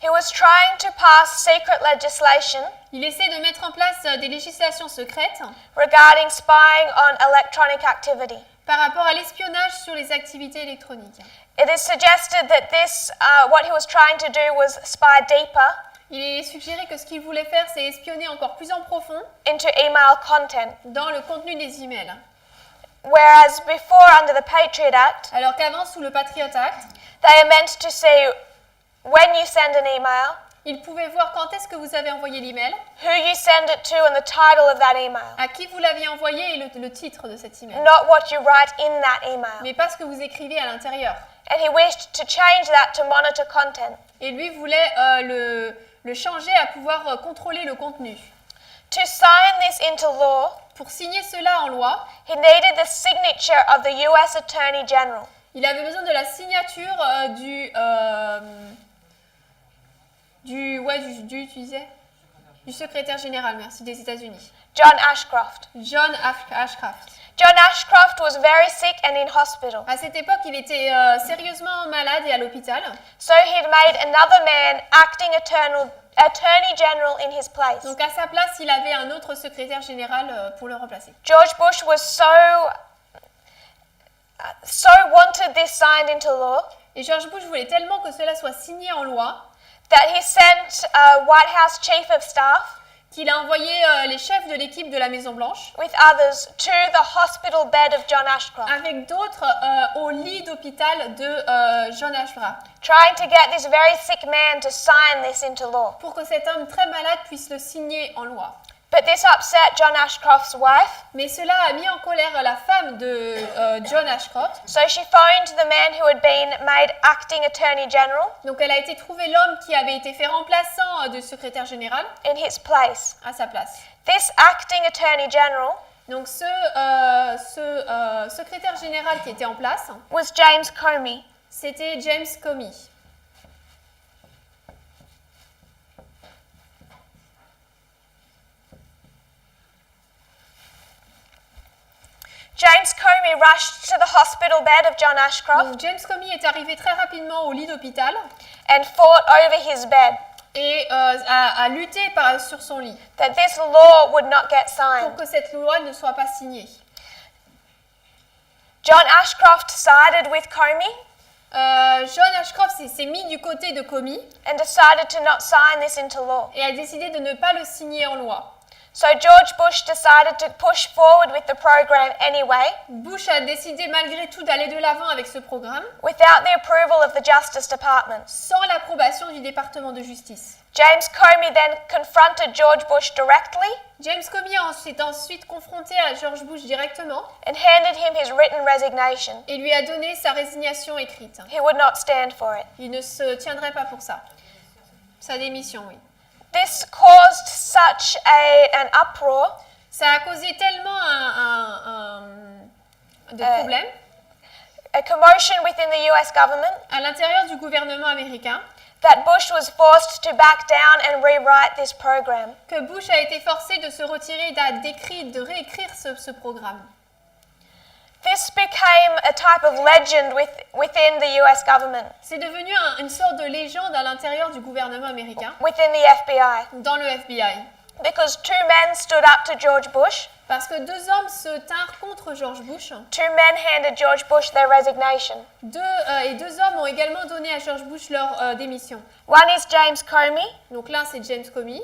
He was trying to pass secret legislation. Il essaie de mettre en place des législations secrètes. Regarding spying on electronic activity. Par rapport à l'espionnage sur les activités électroniques. It is suggested that what he was trying to do was spy deeper. Il est suggéré que ce qu'il voulait faire, c'est espionner encore plus en profond. Into email content. Dans le contenu des emails. Whereas before, under the Patriot Act. Alors qu'avant, sous le Patriot Act. They are meant to see when you send an email. Ils pouvaient voir quand est-ce que vous avez envoyé l'email. Who you send it to and the title of that email. À qui vous l'aviez envoyé et le titre de cet email. Not what you write in that email. Mais pas ce que vous écrivez à l'intérieur. And he wished to change that to monitor content. Et lui voulait le changer à pouvoir contrôler le contenu. To sign this into law, pour signer cela en loi, he needed the signature of the US Attorney General. Il avait besoin de la signature tu disais du secrétaire général, merci, des États-Unis. John Ashcroft. John Ashcroft. John Ashcroft was very sick and in hospital. À cette époque, il était sérieusement malade et à l'hôpital. So he'd made another man acting attorney general in his place. Donc à sa place, il avait un autre secrétaire général pour le remplacer. George Bush was so wanted this signed into law Et George Bush voulait tellement que cela soit signé en loi that he sent a White House chief of staff qu'il a envoyé les chefs de l'équipe de la Maison-Blanche with others to the hospital bed of John Ashcroft, avec d'autres au lit d'hôpital de John Ashcroft trying to get this very sick man to sign this into law. pour que cet homme très malade puisse le signer en loi. But this upset John Ashcroft's wife, Mais cela a mis en colère la femme de John Ashcroft. so she phoned the man who had been made acting attorney general Donc elle a été trouver l'homme qui avait été fait remplaçant du secrétaire général in his place. à sa place. This acting attorney general Donc ce secrétaire général qui était en place, was James Comey. c'était James Comey. James Comey rushed to the hospital bed of John Ashcroft Donc James Comey est arrivé très rapidement au lit d'hôpital and fought over his bed et a lutté sur son lit that this law would not get pour signed. que cette loi ne soit pas signée. John Ashcroft sided with Comey John Ashcroft s'est mis du côté de Comey and decided to not sign this into law. et a décidé de ne pas le signer en loi. So George Bush decided to push forward with the program anyway, Bush a décidé malgré tout d'aller de l'avant avec ce programme without the approval of the Justice Department. sans l'approbation du département de justice. James Comey then confronted George Bush directly James Comey s'est ensuite confronté à George Bush directement and handed him his written resignation. et lui a donné sa résignation écrite. He would not stand for it. Il ne se tiendrait pas pour ça. Sa démission, oui. This caused such an uproar Ça a causé tellement de problèmes a commotion within the US government à l'intérieur du gouvernement américain that Bush was forced to back down and rewrite this program. que Bush a été forcé de se retirer, de réécrire ce programme. This became a type of legend within the US government, C'est devenu une sorte de légende à l'intérieur du gouvernement américain, within the FBI, dans le FBI. because two men stood up to George Bush. Parce que deux hommes se tinrent contre George Bush. Two men handed George Bush their resignation. Deux hommes ont également donné à George Bush leur démission. One is James Comey, Donc l'un, c'est James Comey,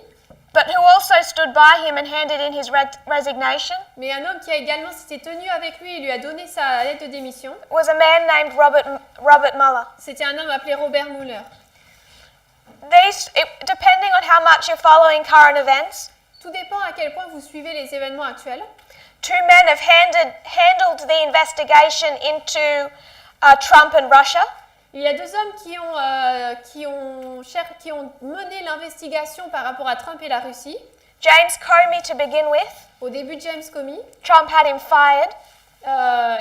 but who also stood by him and handed in his resignation mais un homme qui a également s'était tenu avec lui et lui a donné sa lettre de démission, was a man named Robert Mueller. c'était un homme appelé Robert Mueller. Depending on how much you're following current events, Tout dépend à quel point vous suivez les événements actuels. two men have handled the investigation into Trump and Russia. Il y a deux hommes qui ont mené l'investigation par rapport à Trump et la Russie. James Comey to begin with. Au début, James Comey, Trump had him fired.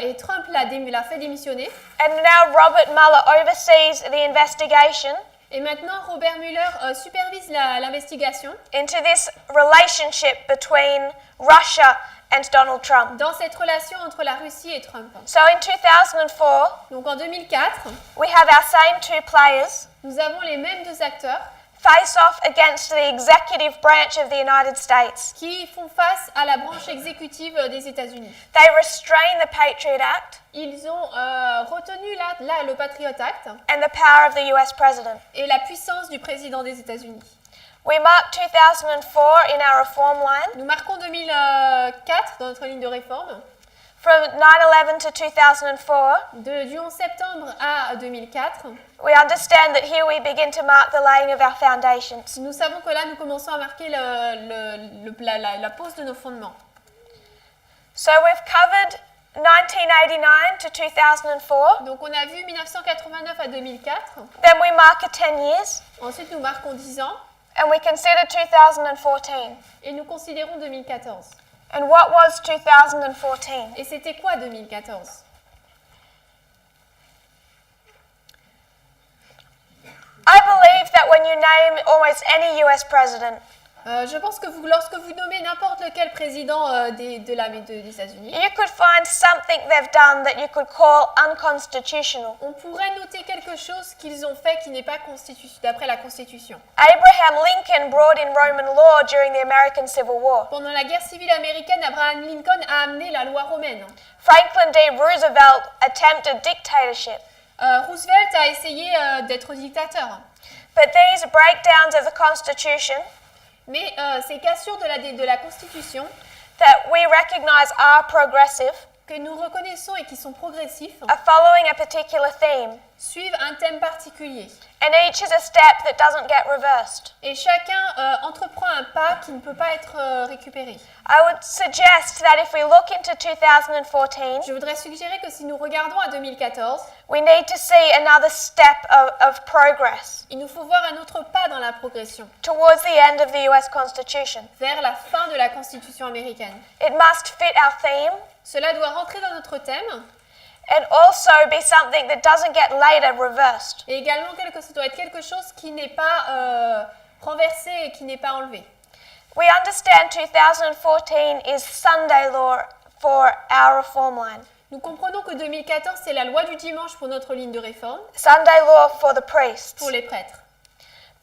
et Trump l'a fait démissionner. And now Robert Mueller oversees the investigation Et maintenant, Robert Mueller supervise l'investigation into this relationship between Russia and Donald Trump. dans cette relation entre la Russie et Trump. So in 2004, Donc en 2004, we have our same two players nous avons les mêmes deux acteurs face off against the executive branch of the United States. qui font face à la branche exécutive des États-Unis. They restrain the Patriot Act Ils ont retenu le Patriot Act and the power of the US president. et la puissance du président des États-Unis. We mark 2004 in our reform line. Nous marquons 2004 dans notre ligne de réforme. From 9/11 to 2004, Du 11 septembre à 2004, we understand that here we begin to mark the laying of our foundations. nous savons que là, nous commençons à marquer la pose de nos fondements. So we've covered 1989 to 2004. Donc on a vu 1989 à 2004. Then we mark 10 years, Ensuite, nous marquons 10 ans and we consider 2014. et nous considérons 2014. And what was 2014? Et c'était quoi 2014? I believe that when you name almost any US president, Je pense que lorsque vous nommez n'importe lequel président des États-Unis, you could find something they've done that you could call unconstitutional. on pourrait noter quelque chose qu'ils ont fait qui n'est pas d'après la Constitution. Abraham Lincoln brought in Roman law during the American Civil War. Pendant la guerre civile américaine, Abraham Lincoln a amené la loi romaine. Franklin D. Roosevelt attempted dictatorship. Roosevelt a essayé d'être dictateur. But these breakdowns of the Constitution Mais ces cassures de la Constitution that we recognize are progressive que nous reconnaissons et qui sont progressifs are following a particular theme, suivent un thème particulier. and each is a step that doesn't get reversed. Et chacun entreprend un pas qui ne peut pas être récupéré. I would suggest that if we look into 2014, Je voudrais suggérer que si nous regardons à 2014, we need to see another step of progress il nous faut voir un autre pas dans la progression, towards the end of the US Constitution. vers la fin de la Constitution américaine. It must fit our theme Cela doit rentrer dans notre thème and also be something that doesn't get later reversed. et également ça doit être quelque chose qui n'est pas renversé et qui n'est pas enlevé. We understand 2014 is Sunday law for our reform line. Nous comprenons que 2014, c'est la loi du dimanche pour notre ligne de réforme, Sunday law for the priests. pour les prêtres.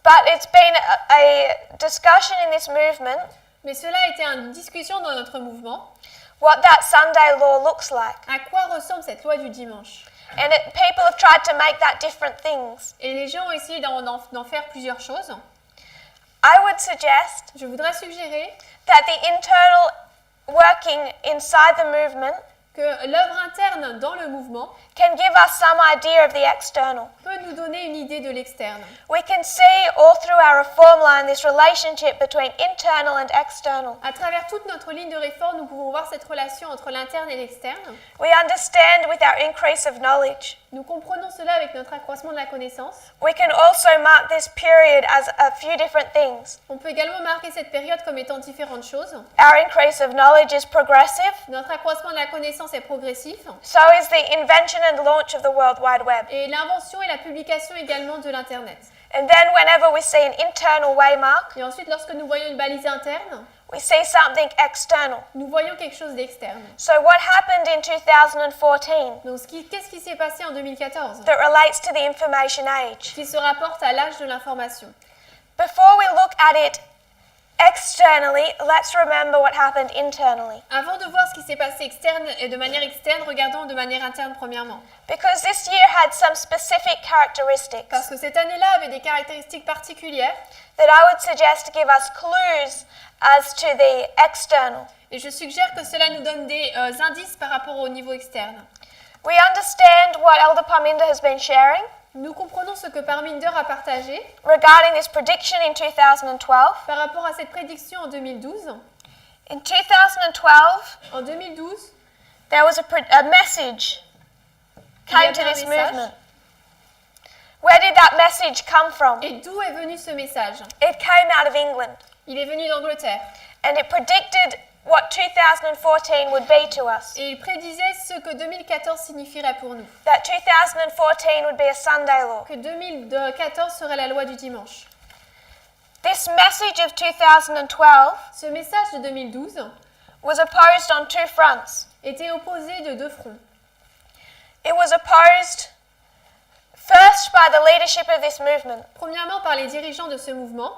But it's been a discussion in this movement Mais cela a été une discussion dans notre mouvement. what that Sunday law looks like. À quoi ressemble cette loi du dimanche? And people have tried to make that different things. Et les gens ont essayé d'en faire plusieurs choses. I would suggest Je voudrais suggérer that the internal working inside the movement que l'œuvre interne dans le mouvement can give us some idea of the external. peut nous donner une idée de l'externe. We can see all through our reform line this relationship between internal and external. À travers toute notre ligne de réforme, nous pouvons voir cette relation entre l'interne et l'externe. We understand with our increase of knowledge. Nous comprenons cela avec notre accroissement de la connaissance. We can also mark this period as a few different things. On peut également marquer cette période comme étant différentes choses. Our increase of knowledge is progressive. Notre accroissement de la connaissance est progressif. So is the invention and launch of the World Wide Web. Et l'invention et la publication également de l'Internet. And then whenever we see an internal waymark, Et ensuite, lorsque nous voyons une balise interne, we see something external. nous voyons quelque chose d'externe. So what happened in 2014 Donc, qu'est-ce qui s'est passé en 2014 that relates to the information age? qui se rapporte à l'âge de l'information? Before we look at it externally, let's remember what happened internally. Avant de voir ce qui s'est passé externe et de manière externe, regardons de manière interne premièrement. Because this year had some specific characteristics Parce que cette année-là avait des caractéristiques particulières that I would suggest give us clues as to the external. et je suggère que cela nous donne des indices par rapport au niveau externe. We understand what Elder Parminder has been sharing Nous comprenons ce que Parminder a partagé regarding this prediction in 2012. par rapport à cette prédiction en 2012. In 2012, En 2012, there was a message il y came avait to un this message. movement. Where did that message come from? Et d'où est venu ce message? It came out of England, Il est venu d'Angleterre. and it predicted what 2014 would be to us. Et il prédisait ce que 2014 signifierait pour nous. That 2014 would be a Sunday law. Que 2014 serait la loi du dimanche. This message of 2012 Ce message de 2012 was opposed on two fronts. était opposé de deux fronts. It was opposed first by the leadership of this movement. Premièrement par les dirigeants de ce mouvement.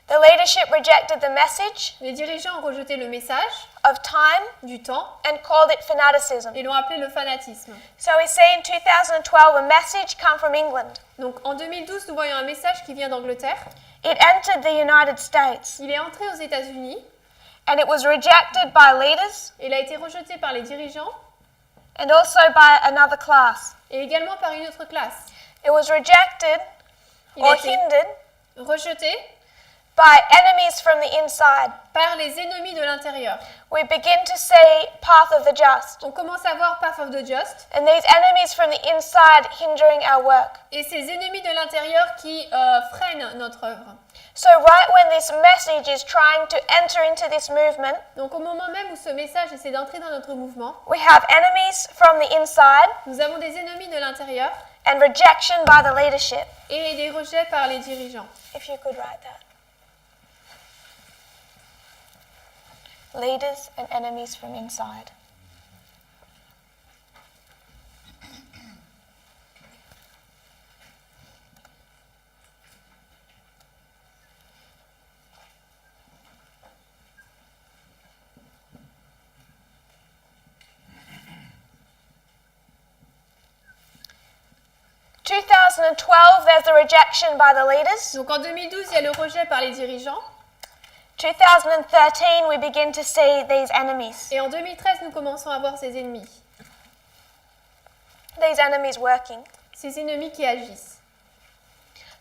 The leadership rejected the message Les dirigeants ont rejeté le message of time du temps and called it fanaticism. et l'ont appelé le fanatisme. So we see in 2012 a message come from England. Donc en 2012, nous voyons un message qui vient d'Angleterre. It entered the United States Il est entré aux États-Unis and it was rejected by leaders et il a été rejeté par les dirigeants and also by another class. et également par une autre classe. It was rejected Il or a été hindered rejeté by enemies from the inside. par les ennemis de l'intérieur. We begin to see path of the just, On commence à voir Path of the Just and these enemies from the inside hindering our work. et ces ennemis de l'intérieur qui freinent notre œuvre. So right when this message is trying to enter into this movement, Donc au moment même où ce message essaie d'entrer dans notre mouvement, we have enemies from the inside nous avons des ennemis de l'intérieur and rejection by the leadership. et des rejets par les dirigeants. If you could write that. leaders and enemies from inside. In 2012, there's a rejection by the leaders. Donc en 2012, il y a le rejet par les dirigeants. 2013, we begin to see these enemies. Et en 2013, nous commençons à voir ces ennemis. These enemies working. Ces ennemis qui agissent.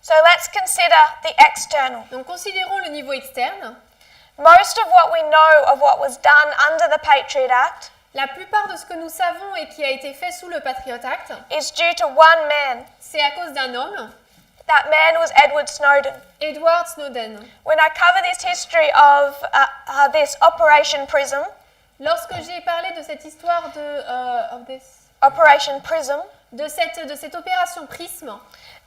So let's consider the external. Donc considérons le niveau externe. Most of what we know of what was done under the Patriot Act La plupart de ce que nous savons et qui a été fait sous le Patriot Act, is due to one man. c'est à cause d'un homme, That man was Edward Snowden. Edward Snowden. When I cover this history of this Operation Prism, Lorsque j'ai parlé de cette histoire Operation Prism, de cette opération Prisme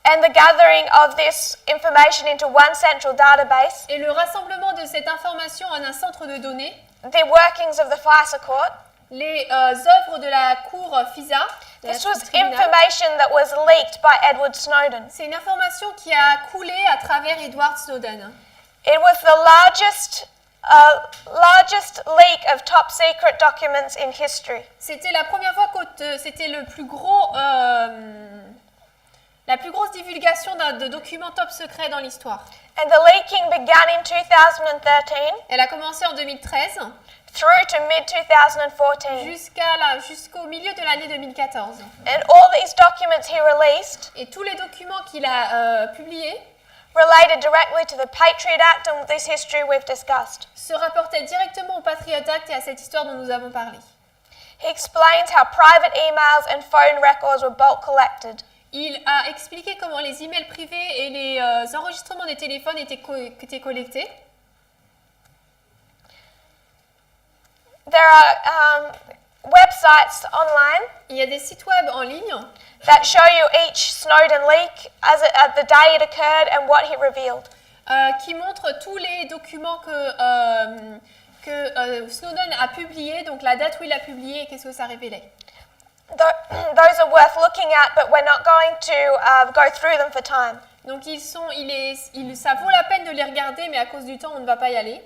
and the gathering of this information into one central database, et le rassemblement de cette information en un centre de données, the workings of the FISA court, les œuvres de la cour FISA, de la this cour was tribunal, information that was leaked by Edward Snowden. c'est une information qui a coulé à travers Edward Snowden. It was the largest leak of top secret documents in history. C'était la première fois que c'était le plus gros, la plus grosse divulgation de documents top secrets dans l'histoire. And the leaking began in 2013 Elle a commencé en 2013 through to mid-2014. jusqu'au milieu de l'année 2014. And all these documents he released Et tous les documents qu'il a publiés related directly to the Patriot Act and this history we've discussed. se rapportaient directement au Patriot Act et à cette histoire dont nous avons parlé. He explains how private emails and phone records were bulk collected. Il a expliqué comment les emails privés et les enregistrements des téléphones étaient collectés. There are websites online Il y a des sites web en ligne that show you each Snowden leak at the day it occurred and what he revealed. Qui montrent tous les documents que Snowden a publiés, donc la date où il a publié et qu'est-ce que ça révélait. Those are worth looking at, but we're not going to go through them for time. Donc ça vaut la peine de les regarder, mais à cause du temps, on ne va pas y aller.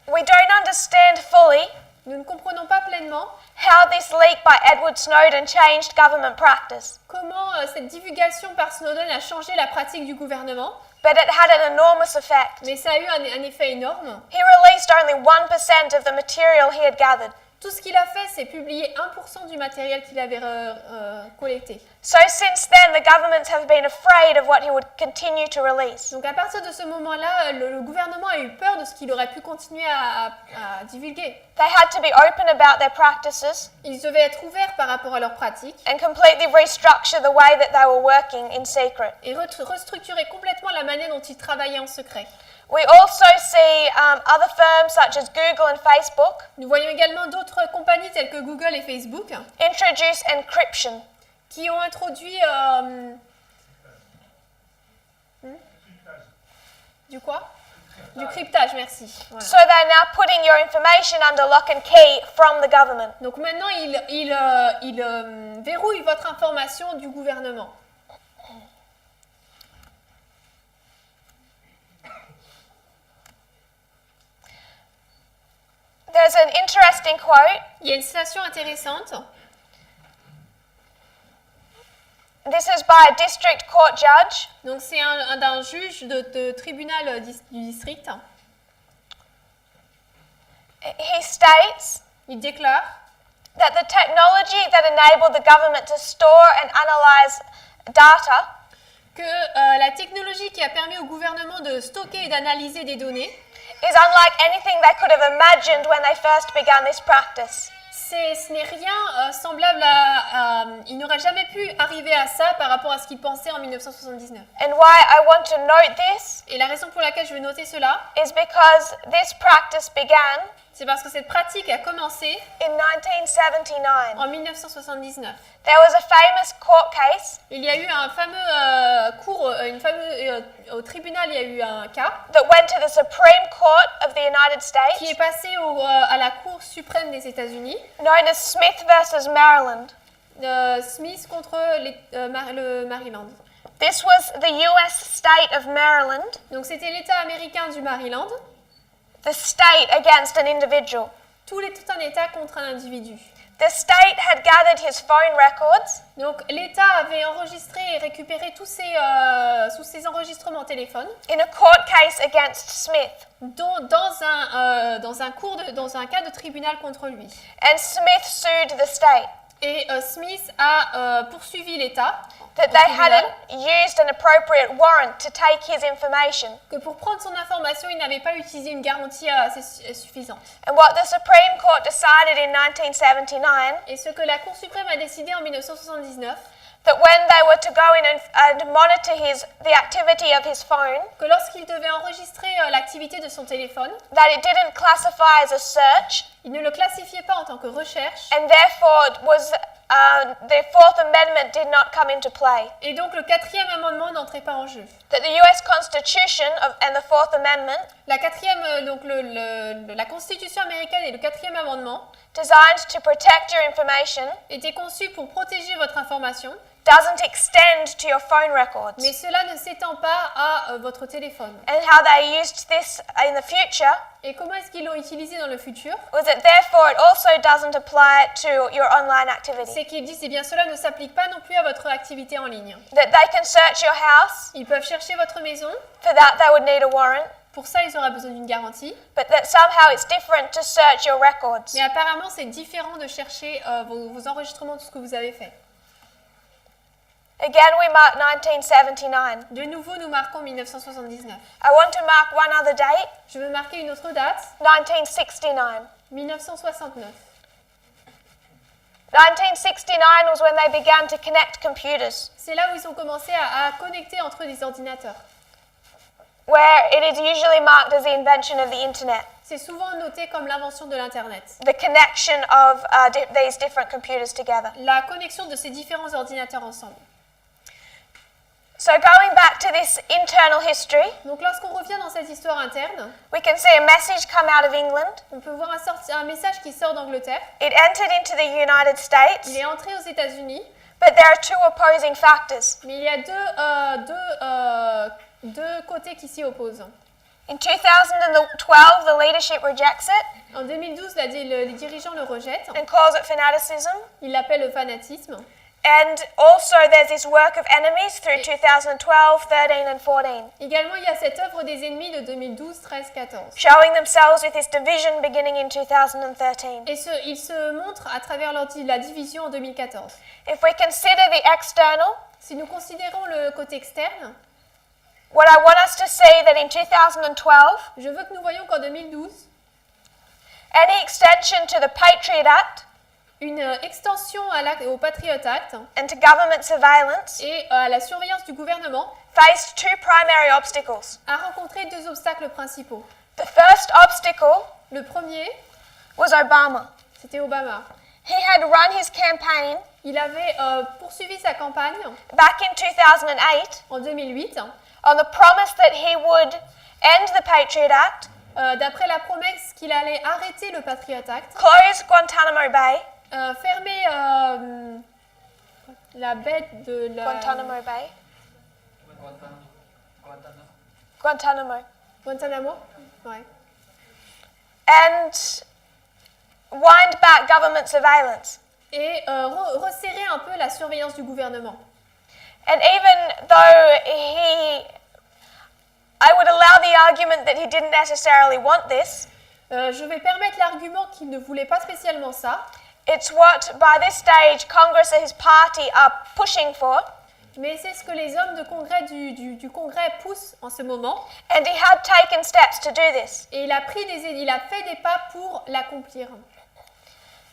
We don't understand fully Nous ne comprenons pas pleinement how this leak by Edward Snowden changed government practice, comment cette divulgation par Snowden a changé la pratique du gouvernement, but it had an enormous effect. mais ça a eu un effet énorme. He released only 1% of the material he had gathered. Tout ce qu'il a fait, c'est publier 1% du matériel qu'il avait collecté. So since then, the governments have been afraid of what he would continue to release. Donc à partir de ce moment-là, le gouvernement a eu peur de ce qu'il aurait pu continuer à divulguer. They had to be open about their practices Ils devaient être ouverts par rapport à leurs pratiques and completely restructure the way that they were working in secret. et restructurer complètement la manière dont ils travaillaient en secret. We also see other firms such as Google and Facebook Nous voyons également d'autres compagnies telles que Google et Facebook introduce encryption. qui ont introduit du quoi? Du cryptage, merci. Voilà. So they're now putting your information under lock and key from the government. Donc maintenant, ils verrouillent votre information du gouvernement. There's an interesting quote. Il y a une citation intéressante. This is by a district court judge. Donc c'est d'un juge de tribunal du district. He states Il déclare that the technology that enabled the government to store and analyze data que la technologie qui a permis au gouvernement de stocker et d'analyser des données, is unlike anything they could have imagined when they first began this practice. ce n'est rien semblable il n'aurait jamais pu arriver à ça par rapport à ce qu'il pensait en 1979. And why I want to note this Et la raison pour laquelle je veux noter cela, is because this practice began C'est parce que cette pratique a commencé in 1979. en 1979. There was a famous court case Il y a eu un fameux au tribunal, il y a eu un cas that went to the Supreme Court of the United States, qui est passé à la Cour suprême des États-Unis, known as Smith versus Maryland. Smith contre le Maryland. This was the US state of Maryland, Donc c'était l'État américain du Maryland, the state against an individual. tout un État contre un individu. The state had gathered his phone records Donc l'État avait enregistré et récupéré tous ces enregistrements téléphone in a court case against Smith, dans un cas de tribunal contre lui. and Smith sued the state Et Smith a poursuivi l'État that au they tribunal, hadn't used an appropriate warrant to take his information. que pour prendre son information, il n'avait pas utilisé une garantie assez suffisante. And what the Supreme Court decided in 1979, Et ce que la Cour suprême a décidé en 1979, that when they were to go in and monitor the activity of his phone, que lorsqu'il devait enregistrer l'activité de son téléphone, that it didn't classify as a search, il ne le classifiait pas en tant que recherche, and therefore the Fourth Amendment did not come into play. et donc le quatrième amendement n'entrait pas en jeu. That the US Constitution and the Fourth Amendment, La quatrième, la Constitution américaine et le quatrième amendement designed to protect your information, étaient conçus pour protéger votre information, doesn't extend to your phone records. mais cela ne s'étend pas à votre téléphone. And how they used this in the future Et comment est-ce qu'ils l'ont utilisé dans le futur? was that therefore it also doesn't apply to your online activity. C'est qu'ils disent, eh bien cela ne s'applique pas non plus à votre activité en ligne. That they can search your house, Ils peuvent chercher votre maison, for that they would need a warrant, pour ça ils auraient besoin d'une garantie, but that somehow it's different to search your records. mais apparemment c'est différent de chercher vos enregistrements de ce que vous avez fait. Again, we mark 1979. De nouveau, nous marquons 1979. I want to mark one other date, Je veux marquer une autre date, 1969. 1969. 1969 was when they began to connect computers, C'est là où ils ont commencé à connecter entre eux des ordinateurs. where it is usually marked as the invention of the internet, C'est souvent noté comme l'invention de l'Internet. the connection of these different computers together. La connexion de ces différents ordinateurs ensemble. So going back to this internal history, Donc lorsqu'on revient dans cette histoire interne, we can see a message come out of England. on peut voir un message qui sort d'Angleterre. It entered into the United States, Il est entré aux États-Unis, but there are two opposing factors. mais il y a deux côtés qui s'y opposent. In 2012, the leadership rejects it En 2012, les dirigeants le rejettent. and calls it fanaticism. Ils l'appellent le fanatisme. And also there's this work of enemies through 2012, 13 and 14, Également, il y a cette œuvre des ennemis de 2012, 13, 14. showing themselves with this division beginning in 2013. Et ils se montrent à travers la division en 2014. If we consider the external, Si nous considérons le côté externe, what I want us to see that in 2012, je veux que nous voyions qu'en 2012, any extension to the Patriot Act une extension au Patriot Act and to government surveillance et à la surveillance du gouvernement faced two primary obstacles. a rencontré deux obstacles principaux. The first obstacle Le premier, was Obama. c'était Obama. He had run his campaign Il avait poursuivi sa campagne back in 2008 en 2008 on the promise that he would end the Patriot Act, d'après la promesse qu'il allait arrêter le Patriot Act, close Guantanamo Bay, fermer la baie de la... Guantanamo Bay, Guantanamo, Guantanamo, ouais. and wind back government surveillance. Et resserrer un peu la surveillance du gouvernement. And even though I would allow the argument that he didn't necessarily want this, Je vais permettre l'argument qu'il ne voulait pas spécialement ça, it's what by this stage Congress and his party are pushing for, mais c'est ce que les hommes de congrès du Congrès poussent en ce moment. and he had taken steps to do this. Et il a fait des pas pour l'accomplir.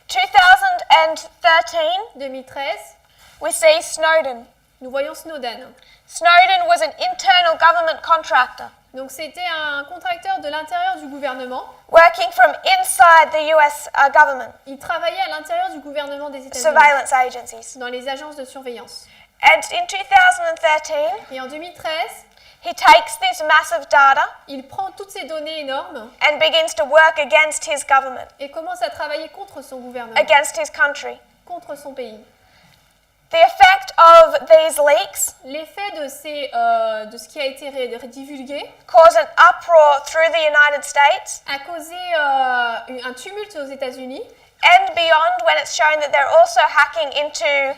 2013, 2013, we see Snowden. nous voyons Snowden. Snowden was an internal government contractor. Donc c'était un contracteur de l'intérieur du gouvernement. working from inside the US government, Il travaillait à l'intérieur du gouvernement des États-Unis, surveillance agencies. dans les agences de surveillance. And in 2013, Et en 2013, he takes this massive data il prend toutes ces données énormes and begins to work against his government, et commence à travailler contre son gouvernement, against his country. contre son pays. The effect of these leaks L'effet de ce qui a été divulgué caused an uproar through the United States a causé un tumulte aux États-Unis and beyond when it's shown that they're also hacking into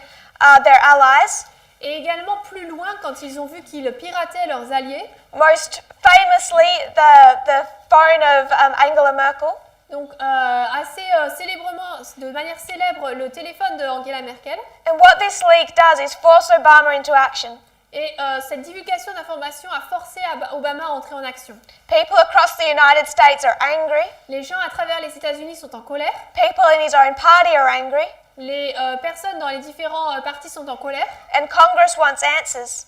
their allies. et également plus loin quand ils ont vu qu'ils pirataient leurs alliés. Most famously, the phone of Angela Merkel. Donc assez célèbrement, de manière célèbre, le téléphone de Angela Merkel. And what this leak does is force Obama into action. Et cette divulgation d'informations a forcé Obama à entrer en action. People across the United States are angry. Les gens à travers les États-Unis sont en colère. People in his own party are angry. Les personnes dans les différents partis sont en colère. And Congress wants answers.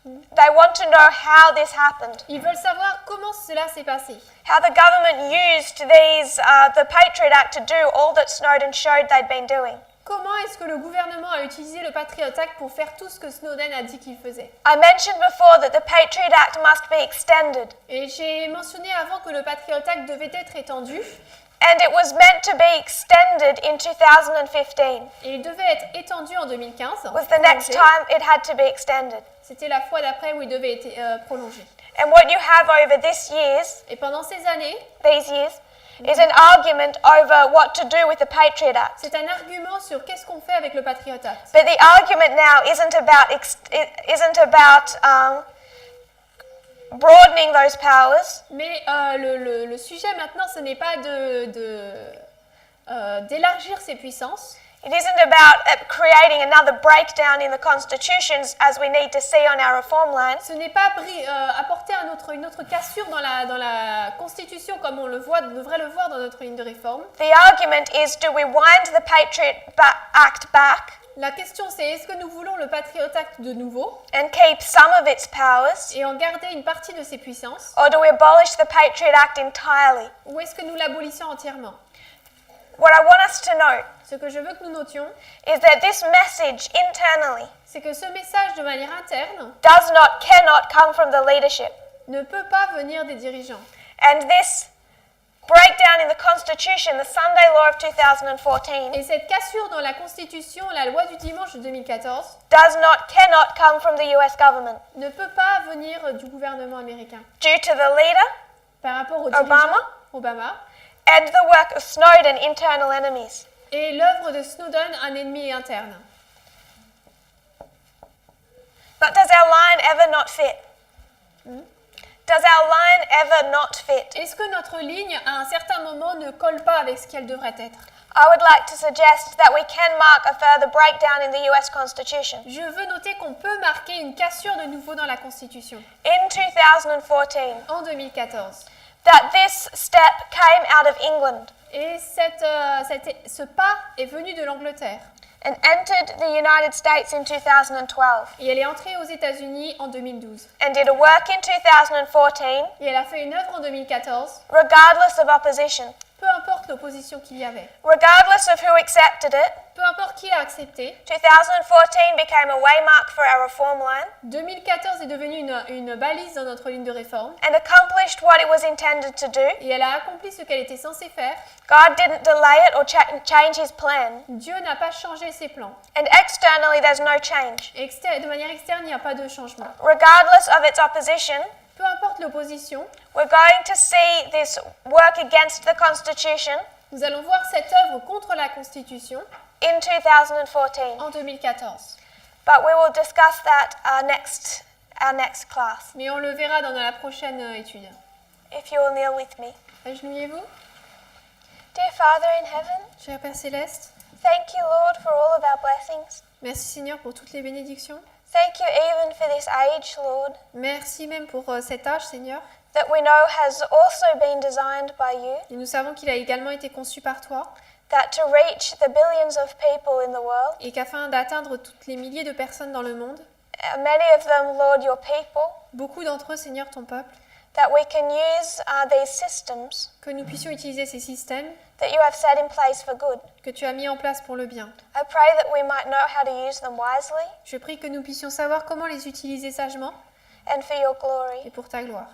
They want to know how this happened, Ils veulent savoir comment cela s'est passé. how the government used the Patriot Act to do all that Snowden showed they'd been doing. Comment est-ce que le gouvernement a utilisé le Patriot Act pour faire tout ce que Snowden a dit qu'il faisait? I mentioned before that the Patriot Act must be extended, Et j'ai mentionné avant que le Patriot Act devait être étendu and it was meant to be extended in 2015. et il devait être étendu en 2015. Was the next prolongé. time it had to be extended. C'était la fois d'après où il devait être prolongé. And what you have over Et pendant ces années, these years, is an argument over what to do with the Patriot Act. c'est un argument sur qu'est-ce qu'on fait avec le Patriot Act. But the argument now isn't about broadening those powers. Mais le sujet maintenant, ce n'est pas d'élargir ses puissances. It isn't about creating another breakdown in the constitutions as we need to see on our reform line. Ce n'est pas apporter une autre cassure dans la Constitution comme on devrait le voir dans notre ligne de réforme. The argument is, do we wind the Patriot Act back La question c'est est-ce que nous voulons le Patriot Act de nouveau and keep some of its powers, et en garder une partie de ses puissances or do we abolish the Patriot Act entirely? ou est-ce que nous l'abolissons entièrement? What I want us to know Ce que je veux que nous notions, is that this message internally c'est que ce message de manière interne cannot come from the leadership. ne peut pas venir des dirigeants. And this breakdown in the Constitution, the Sunday law of 2014, Et cette cassure dans la Constitution, la loi du dimanche de 2014, cannot come from the US government. ne peut pas venir du gouvernement américain. Due to the leader Par rapport aux Obama. dirigeants, Obama, and the work of Snowden, internal enemies. et l'œuvre de Snowden, un ennemi interne. But does our line ever not fit? Does our line ever not fit? Est-ce que notre ligne, à un certain moment, ne colle pas avec ce qu'elle devrait être? I would like to suggest that we can mark a further breakdown in the US Constitution. Je veux noter qu'on peut marquer une cassure de nouveau dans la Constitution. In 2014, En 2014. that this step came out of England Et ce pas est venu de l'Angleterre. and entered the United States in 2012 Et elle est entrée aux États-Unis en 2012. and did a work in 2014 Et elle a fait une œuvre en 2014, regardless of opposition, peu importe l'opposition qu'il y avait. regardless of who accepted it. Peu importe qui l'a accepté. 2014 became a waymark for our reform line 2014 est devenue une balise dans notre ligne de réforme. and accomplished what it was intended to do. Et elle a accompli ce qu'elle était censée faire. God didn't delay it or change his plan. Dieu n'a pas changé ses plans. And externally, there's no change. De manière externe, il n'y a pas de changement. Regardless of its opposition, Peu importe l'opposition, we're going to see this work against the Constitution nous allons voir cette œuvre contre la Constitution in 2014. en 2014. But we will discuss that our next class. Mais on le verra dans la prochaine étude. If you will kneel with me. Agenouillez-vous. Dear Father in heaven, Cher Père Céleste, thank you, Lord, for all of our blessings. merci Seigneur pour toutes les bénédictions. Thank you even for this age, Lord, Merci même pour cet âge, Seigneur. that we know has also been designed by you, Et nous savons qu'il a également été conçu par toi that to reach the billions of people in the world, et qu'afin d'atteindre toutes les milliers de personnes dans le monde, many of them, Lord, your people, beaucoup d'entre eux, Seigneur, ton peuple, that we can use these systems que nous puissions utiliser ces systèmes that you have set in place for good. que tu as mis en place pour le bien. I pray that we might know how to use them wisely Je prie que nous puissions savoir comment les utiliser sagement and for your et glory. pour ta gloire.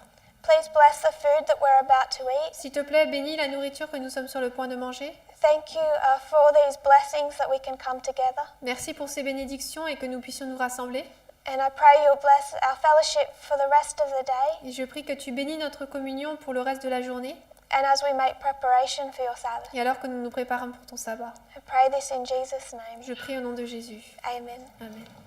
Please bless the food that we're about to eat. S'il te plaît, bénis la nourriture que nous sommes sur le point de manger. Thank you for all these blessings that we can come together. Merci pour ces bénédictions et que nous puissions nous rassembler. And I pray you'll bless our fellowship for the rest of the day Et je prie que tu bénis notre communion pour le reste de la journée and as we make preparation for your Sabbath. et alors que nous nous préparons pour ton sabbat. I pray this in Jesus' name. Je prie au nom de Jésus. Amen. Amen.